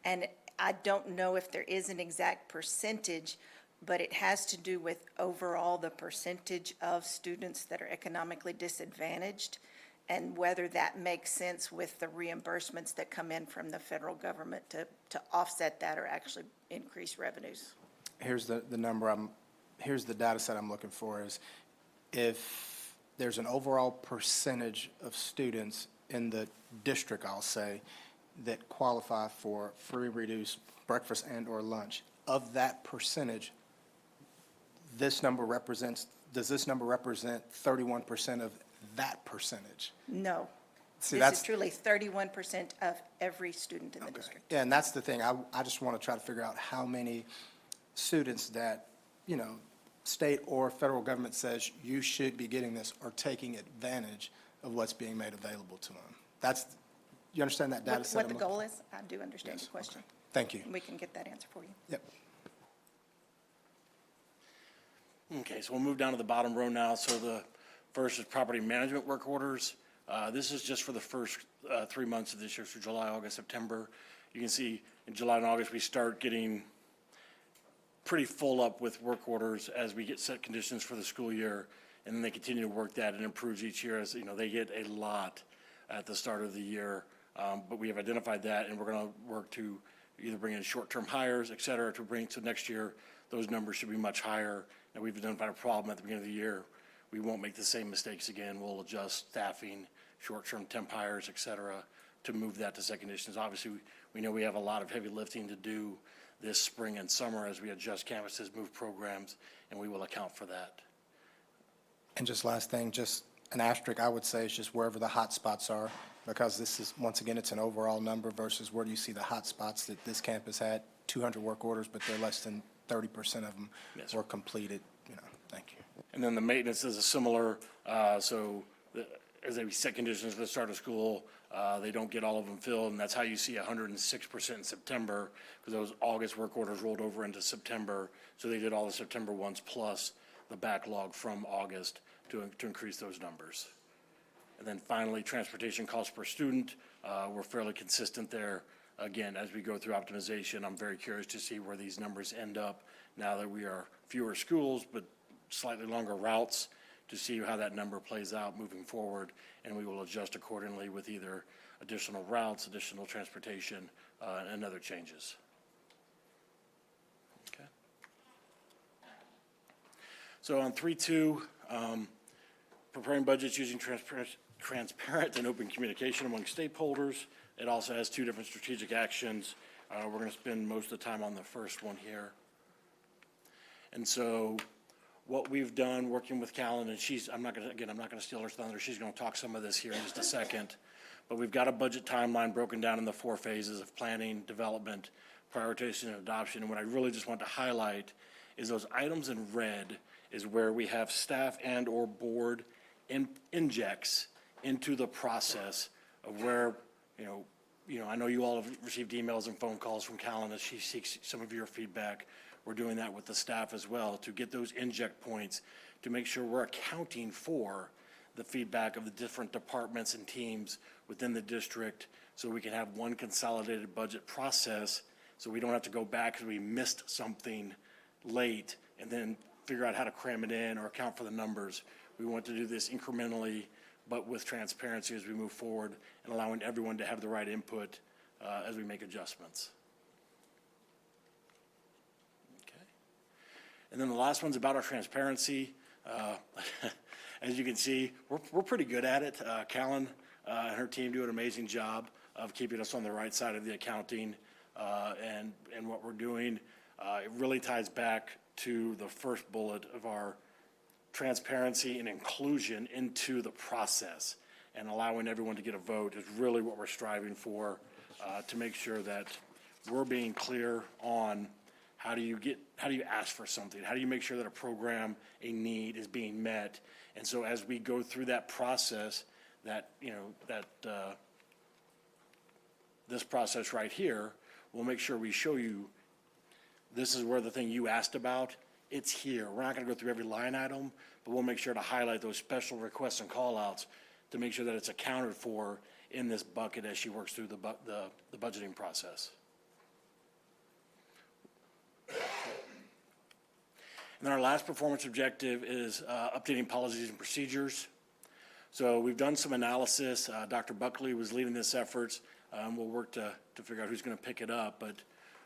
And I don't know if there is an exact percentage, but it has to do with overall the percentage of students that are economically disadvantaged and whether that makes sense with the reimbursements that come in from the federal government to offset that or actually increase revenues. Here's the number here's the data set I'm looking for is if there's an overall percentage of students in the district, I'll say, that qualify for free reduced breakfast and or lunch, of that percentage, does this number represent 31% of that percentage? No. See, This that's- is truly 31% of every student in the district. Yeah, and that's the thing. I just want to try to figure out how many students that, you know, state or federal government says you should be getting this are taking advantage of what's being made available to them. That's, you understand that data set? What I'm the looking goal for? is, I do understand Yes, the question. Thank you. And we can get that answer for you. Yep. Okay, so we'll move down to the bottom row now. So the first is property management work orders. This is just for the first 3 months of this year, so July, August, September. You can see in July and August, we start getting pretty full up with work orders as we get set conditions for the school year. And then they continue to work that and improves each year as, you know, they get a lot at the start of the year. But we have identified that, and we're going to work to either bring in short-term hires, et cetera, to bring to next year. Those numbers should be much higher. And we've identified a problem at the beginning of the year. We won't make the same mistakes again. We'll adjust staffing, short-term temp hires, et cetera, to move that to set conditions. Obviously, we know we have a lot of heavy lifting to do this spring and summer as we adjust campuses, move programs, and we will account for that. And just last thing, just an asterisk, I would say, is just wherever the hot spots are, because this is, once again, it's an overall number versus where do you see the hot spots that this campus had 200 work orders, but they're less than 30% of them Yes, were completed, thank you. And then the maintenance is a similar, as they set conditions at the start of school, they don't get all of them filled, and that's how you see 106% in September, because those August work orders rolled over into September, so they did all the September ones plus the backlog from August to increase those numbers. And then finally, transportation costs per student, we're fairly consistent there. Again, as we go through optimization, I'm very curious to see where these numbers end up now that we are fewer schools, but slightly longer routes, to see how that number plays out moving forward, and we will adjust accordingly with either additional routes, additional transportation, and other changes. Okay. So on 3.2, preparing budgets using transparent and open communication among stakeholders. It also has two different strategic actions. We're going to spend most of the time on the first one here. And so what we've done, working with Callan, and I'm not going to steal her thunder. She's going to talk some of this here in just a second. But we've got a budget timeline broken down in the 4 phases of planning, development, prioritization, and adoption. And what I really just want to highlight is those items in red is where we have staff and/or board injects into the process of where, I know you all have received emails and phone calls from Callan as she seeks some of your feedback. We're doing that with the staff as well to get those inject points to make sure we're accounting for the feedback of the different departments and teams within the district so we can have one consolidated budget process so we don't have to go back because we missed something late and then figure out how to cram it in or account for the numbers. We want to do this incrementally, but with transparency as we move forward and allowing everyone to have the right input as we make adjustments. Okay. And then the last one's about our transparency. As you can see, we're pretty good at it. Callan and her team do an amazing job of keeping us on the right side of the accounting and what we're doing. It really ties back to the first bullet of our transparency and inclusion into the process, and allowing everyone to get a vote is really what we're striving for, to make sure that we're being clear on how do you ask for something? How do you make sure that a program, a need is being met? And so as we go through that process, this process right here, we'll make sure we show you this is where the thing you asked about, it's here. We're not going to go through every line item, but we'll make sure to highlight those special requests and call-outs to make sure that it's accounted for in this bucket as she works through the budgeting process. And then our last performance objective is updating policies and procedures. So we've done some analysis. Dr. Buckley was leading this effort. We'll work to figure out who's going to pick it up, but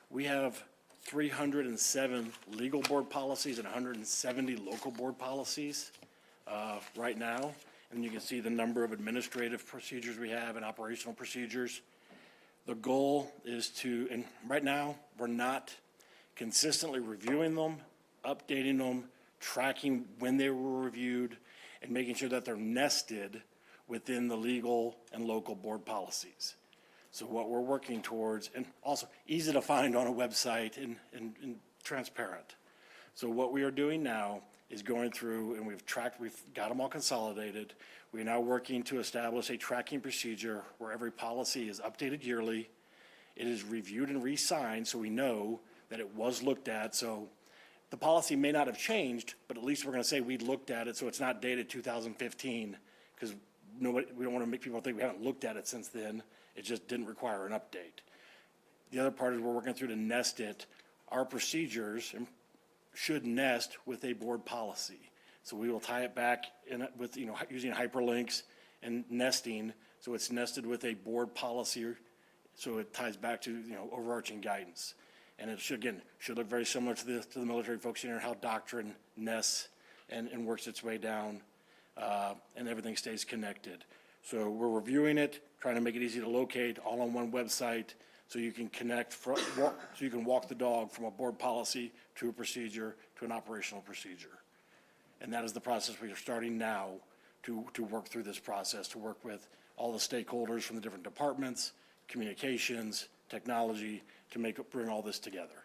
we have 307 legal board policies and 170 local board policies right now. And you can see the number of administrative procedures we have and operational procedures. The goal is to, and right now, we're not consistently reviewing them, updating them, tracking when they were reviewed, and making sure that they're nested within the legal and local board policies. So what we're working towards, and also easy to find on a website and transparent. So what we are doing now is going through, and we've got them all consolidated. We're now working to establish a tracking procedure where every policy is updated yearly. It is reviewed and re-signed so we know that it was looked at. So the policy may not have changed, but at least we're going to say we looked at it so it's not dated 2015, because we don't want to make people think we haven't looked at it since then. It just didn't require an update. The other part is we're working through to nest it. Our procedures should nest with a board policy. So we will tie it back in with, using hyperlinks and nesting, so it's nested with a board policy, so it ties back to, overarching guidance. And it should look very similar to the military folks here, how doctrine nests and works its way down, and everything stays connected. So we're reviewing it, trying to make it easy to locate, all on one website, so you can so you can walk the dog from a board policy to a procedure to an operational procedure. And that is the process we are starting now to work through this process, to work with all the stakeholders from the different departments, communications, technology, to bring all this together.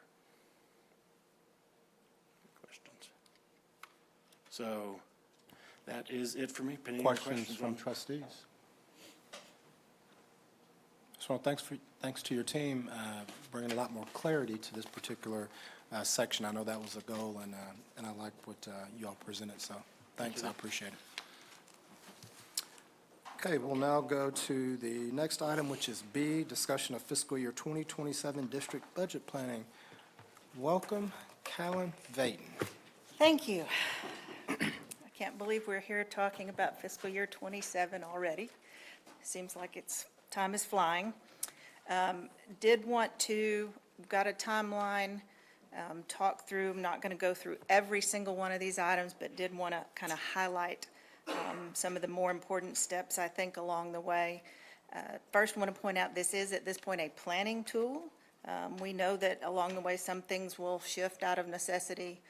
Questions? So that is it for me. Pending any Questions from on- trustees? So thanks to your team, bringing a lot more clarity to this particular section. I know that was a goal, and I like what you all presented, so thanks, I appreciate it. Okay, we'll now go to the next item, which is B, discussion of fiscal year 2027 district budget planning. Welcome, Callan Vaden. Thank you. I can't believe we're here talking about fiscal year '27 already. Seems like time is flying. Did want to, got a timeline, talk through, I'm not going to go through every single one of these items, but did want to kind of highlight some of the more important steps, I think, along the way. First, I want to point out this is, at this point, a planning tool. We know that along the way, some things will shift out of necessity.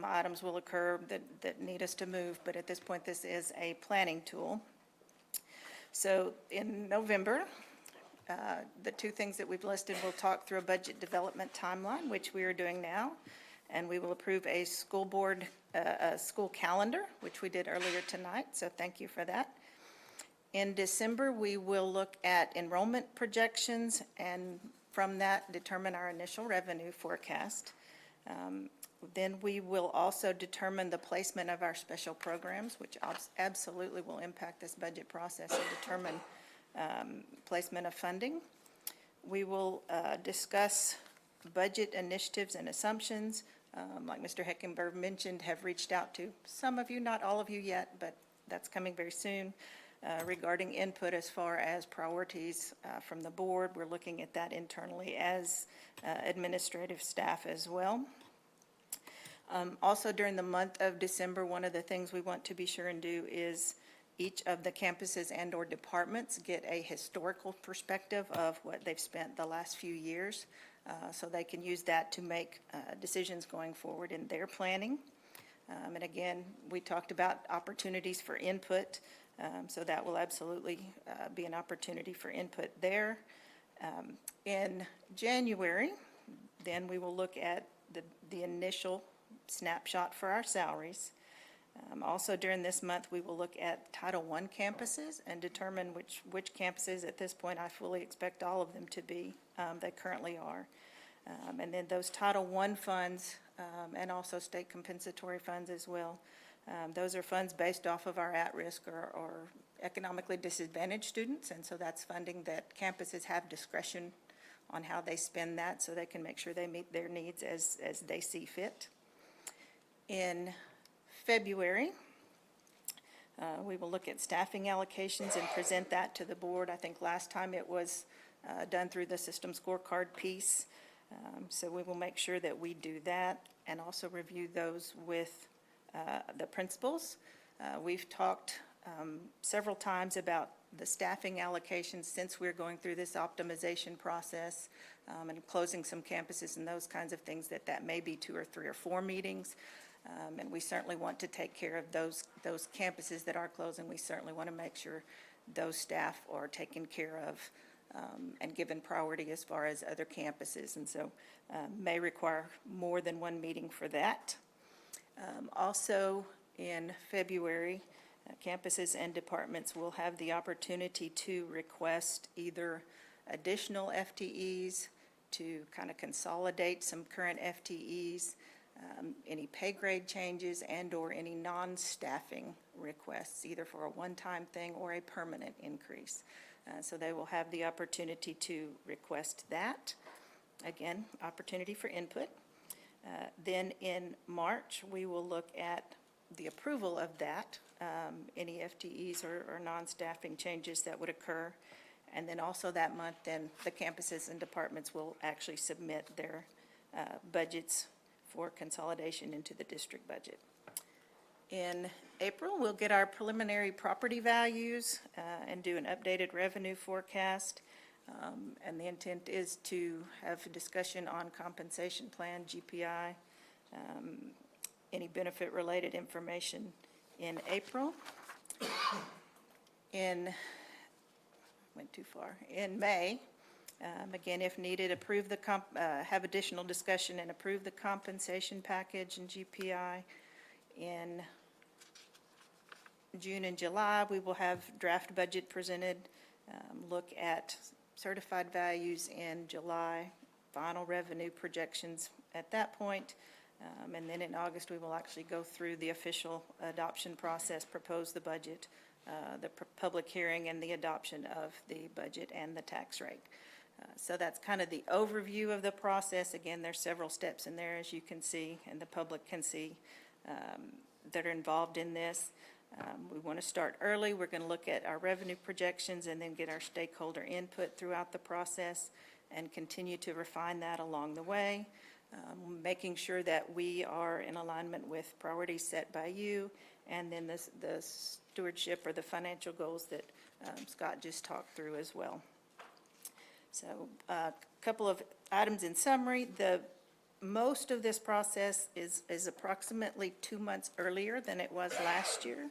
Items will occur that need us to move, but at this point, this is a planning tool. So in November, the two things that we've listed, we'll talk through a budget development timeline, which we are doing now, and we will approve a school board, a school calendar, which we did earlier tonight, so thank you for that. In December, we will look at enrollment projections, and from that, determine our initial revenue forecast. Then we will also determine the placement of our special programs, which absolutely will impact this budget process, and determine placement of funding. We will discuss budget initiatives and assumptions. Like Mr. Heckenberg mentioned, have reached out to some of you, not all of you yet, but that's coming very soon, regarding input as far as priorities from the board. We're looking at that internally as administrative staff as well. Also, during the month of December, one of the things we want to be sure and do is each of the campuses and/or departments get a historical perspective of what they've spent the last few years, so they can use that to make decisions going forward in their planning. And again, we talked about opportunities for input, so that will absolutely be an opportunity for input there. In January, then we will look at the initial snapshot for our salaries. Also during this month, we will look at Title I campuses and determine which campuses, at this point, I fully expect all of them to be, they currently are. And then those Title I funds, and also state compensatory funds as well. Those are funds based off of our at-risk or economically disadvantaged students, and so that's funding that campuses have discretion on how they spend that, so they can make sure they meet their needs as they see fit. In February, we will look at staffing allocations and present that to the board. I think last time it was done through the system scorecard piece. So we will make sure that we do that and also review those with the principals. We've talked several times about the staffing allocations since we're going through this optimization process and closing some campuses and those kinds of things, that may be 2 or 3 or 4 meetings. And we certainly want to take care of those campuses that are closing. We certainly want to make sure those staff are taken care of and given priority as far as other campuses. And so may require more than one meeting for that. Also in February, campuses and departments will have the opportunity to request either additional FTEs to kind of consolidate some current FTEs, any pay grade changes, and/or any non-staffing requests, either for a one-time thing or a permanent increase. So they will have the opportunity to request that. Again, opportunity for input. Then in March, we will look at the approval of that, any FTEs or non-staffing changes that would occur. And then also that month, then the campuses and departments will actually submit their budgets for consolidation into the district budget. In April, we'll get our preliminary property values and do an updated revenue forecast. And the intent is to have a discussion on compensation plan, GPI, any benefit-related information in April. Went too far. In May, Again, if needed, have additional discussion and approve the compensation package and GPI. In June and July, we will have draft budget presented, look at certified values in July, final revenue projections at that point. And then in August, we will actually go through the official adoption process, propose the budget, the public hearing, and the adoption of the budget and the tax rate. So that's kind of the overview of the process. Again, there's several steps in there, as you can see, and the public can see, that are involved in this. We want to start early. We're going to look at our revenue projections and then get our stakeholder input throughout the process and continue to refine that along the way, making sure that we are in alignment with priorities set by you and then the stewardship or the financial goals that Scott just talked through as well. So a couple of items in summary. Most of this process is approximately 2 months earlier than it was last year.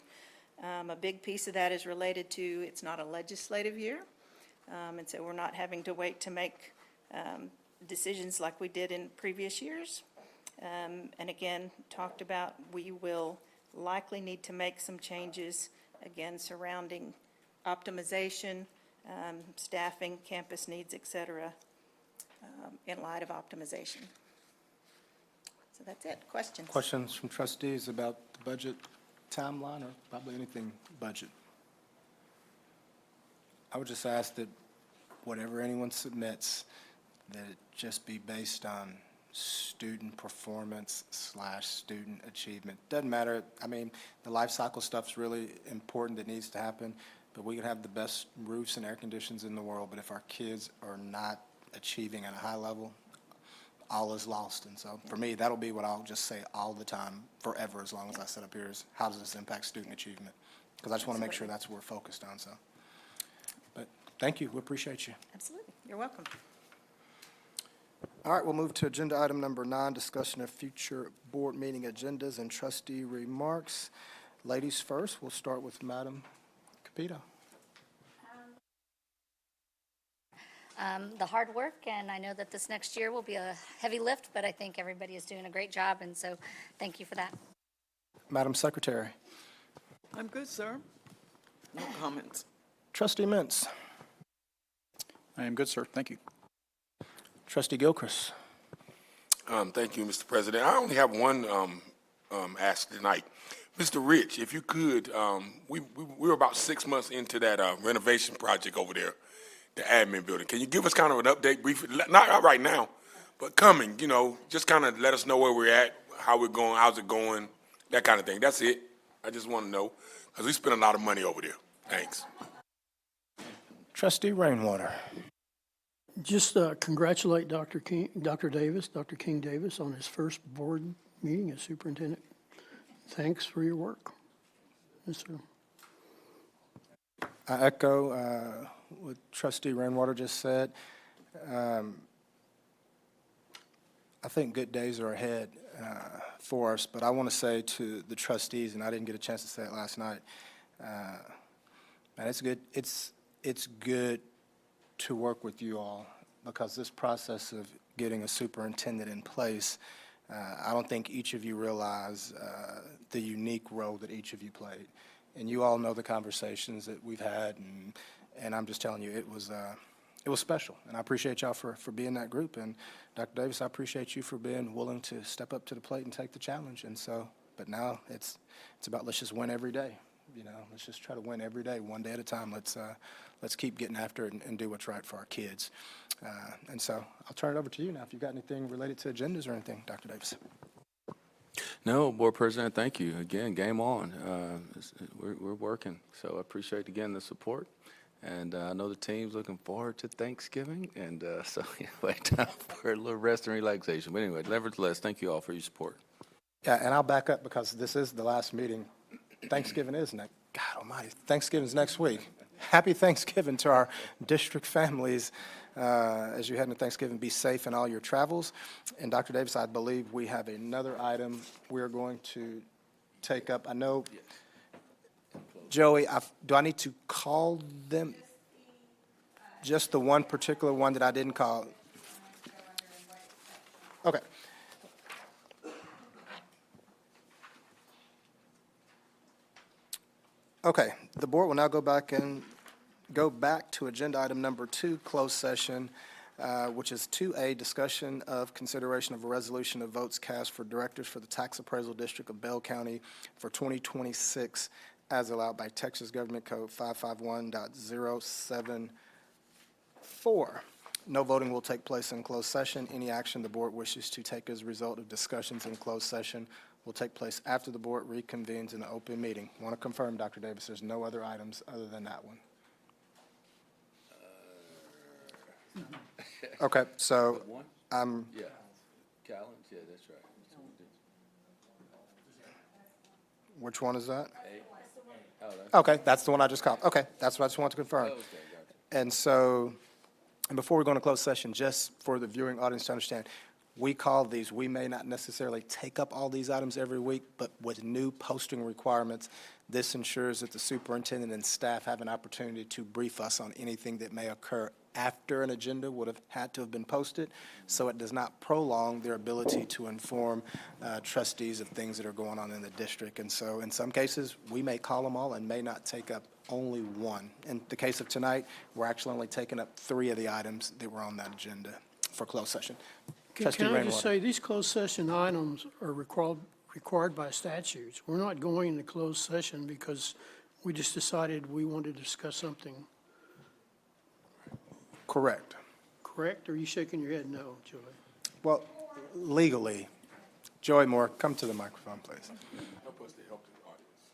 A big piece of that is related to, it's not a legislative year, and so we're not having to wait to make decisions like we did in previous years. And again, talked about, we will likely need to make some changes, again, surrounding optimization, staffing, campus needs, et cetera, in light of optimization. So that's it. Questions? Questions from trustees about the budget timeline or probably anything budget? I would just ask that whatever anyone submits, that it just be based on student performance / student achievement. Doesn't matter, I mean, the life cycle stuff's really important, that needs to happen, but we can have the best roofs and air conditions in the world, but if our kids are not achieving at a high level, all is lost. And so for me, that'll be what I'll just say all the time, forever, as long as I sit up here, is how does this impact student achievement? Because I just want to make sure that's what we're focused on, so. But thank you, we appreciate you. Absolutely. You're welcome. All right, we'll move to agenda item number 9, discussion of future board meeting agendas and trustee remarks. Ladies first, we'll start with Madam Capito. The hard work, and I know that this next year will be a heavy lift, but I think everybody is doing a great job, and so thank you for that. Madam Secretary. I'm good, sir. No comments. Trustee Mintz. I am good, sir. Thank you. Trustee Gilchrist. Thank you, Mr. President. I only have one ask tonight. Mr. Rich, if you could, we're about 6 months into that renovation project over there, the admin building. Can you give us kind of an update briefly? Not right now, but coming, just kind of let us know where we're at, how we're going, how's it going, that kind of thing. That's it. I just want to know, because we spend a lot of money over there. Thanks. Trustee Rainwater. Just congratulate Dr. King Davis, on his first board meeting as superintendent. Thanks for your work. Yes, sir. I echo what Trustee Rainwater just said. I think good days are ahead for us, but I want to say to the trustees, and I didn't get a chance to say it last night, man, it's good. It's good to work with you all, because this process of getting a superintendent in place, I don't think each of you realize the unique role that each of you played. And you all know the conversations that we've had, and I'm just telling you, it was special. And I appreciate y'all for being that group. And Dr. Davis, I appreciate you for being willing to step up to the plate and take the challenge. And so, but now it's about, let's just win every day. Let's just try to win every day, one day at a time. Let's keep getting after it and do what's right for our kids. And so I'll turn it over to you now if you've got anything related to agendas or anything, Dr. Davis. No, Board President, thank you. Again, game on. We're working, so I appreciate, again, the support. And I know the team's looking forward to Thanksgiving, and so anyway, time for a little rest and relaxation. But anyway, nevertheless, thank you all for your support. Yeah, and I'll back up because this is the last meeting. Thanksgiving is next. God almighty, Thanksgiving's next week. Happy Thanksgiving to our district families as you head into Thanksgiving. Be safe in all your travels. And Dr. Davis, I believe we have another item we're going to take up. I know, Joey, do I need to call them? just the one particular one that I didn't call? Okay. Okay, the board will now go back to agenda item number 2, closed session, which is 2A, discussion of consideration of a resolution of votes cast for directors for the Tax Appraisal District of Bell County for 2026 as allowed by Texas Government Code 551.074. No voting will take place in closed session. Any action the board wishes to take as a result of discussions in closed session will take place after the board reconvenes in an open meeting. Want to confirm, Dr. Davis, there's no other items other than that one? Okay, so One? I'm, Yeah. Callan, yeah, that's right. which one is that? Oh, that's, Okay, that's the one I just called. Okay, that's what I just want to confirm. okay, gotcha. And so, and before we go into closed session, just for the viewing audience to understand, we call these, we may not necessarily take up all these items every week, but with new posting requirements, this ensures that the superintendent and staff have an opportunity to brief us on anything that may occur after an agenda would have had to have been posted, so it does not prolong their ability to inform trustees of things that are going on in the district. And so in some cases, we may call them all and may not take up only one. In the case of tonight, we're actually only taking up 3 of the items that were on that agenda for closed session. Trustee Can I just Rainwater. say, these closed session items are required by statutes. We're not going into closed session because we just decided we wanted to discuss something. Correct. Correct? Or are you shaking your head no, Joey? Well, legally, Joy Moore, come to the microphone, please. Help us to help the audience.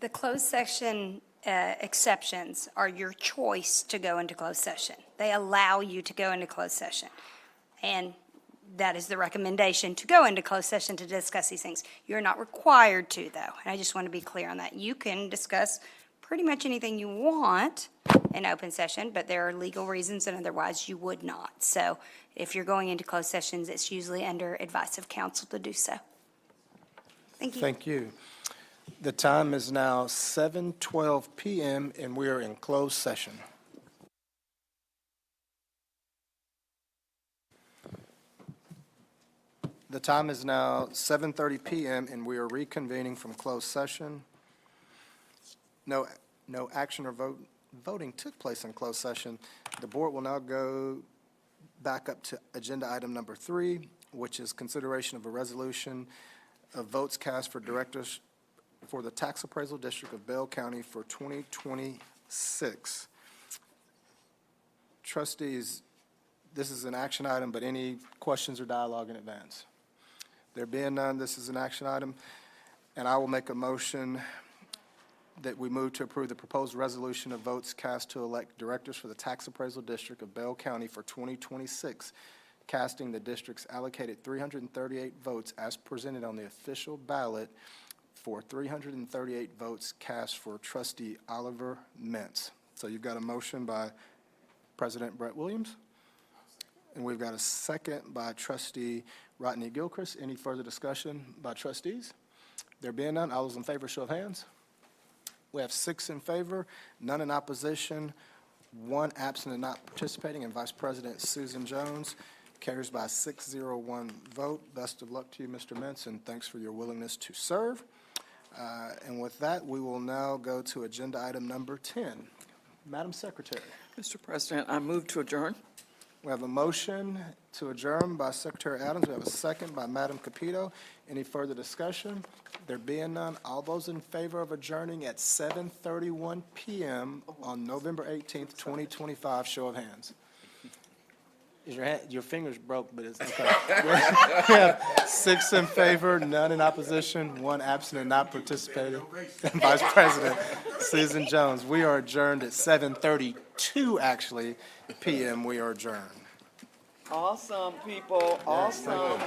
The closed session exceptions are your choice to go into closed session. They allow you to go into closed session. And that is the recommendation, to go into closed session to discuss these things. You're not required to, though. And I just want to be clear on that. You can discuss pretty much anything you want in open session, but there are legal reasons and otherwise you would not. So if you're going into closed sessions, it's usually under advice of counsel to do so. Thank you. Thank you. The time is now 7:12 PM, and we are in closed session. The time is now 7:30 PM, and we are reconvening from closed session. No action or voting took place in closed session. The board will now go back up to agenda item number 3, which is consideration of a resolution of votes cast for directors for the Tax Appraisal District of Bell County for 2026. Trustees, this is an action item, but any questions or dialogue in advance? There being none, this is an action item, and I will make a motion that we move to approve the proposed resolution of votes cast to elect directors for the Tax Appraisal District of Bell County for 2026, casting the district's allocated 338 votes as presented on the official ballot for 338 votes cast for trustee Oliver Mintz. So you've got a motion by President Brett Williams, and we've got a second by trustee Rodney Gilchrist. Any further discussion by trustees? There being none, all those in favor, show of hands. We have 6 in favor, none in opposition, 1 absent and not participating, and Vice President Susan Jones carries by 6-0-1 vote. Best of luck to you, Mr. Mintz, and thanks for your willingness to serve. And with that, we will now go to agenda item number 10. Madam Secretary. Mr. President, I move to adjourn. We have a motion to adjourn by Secretary Adams. We have a second by Madam Capito. Any further discussion? There being none, all those in favor of adjourning at 7:31 PM on November 18th, 2025, show of hands. Is your fingers broke, but it's okay. We have 6 in favor, none in opposition, 1 absent and not participating. Vice President Susan Jones. We are adjourned at 7:32, actually, PM. We are adjourned. Awesome, people, awesome.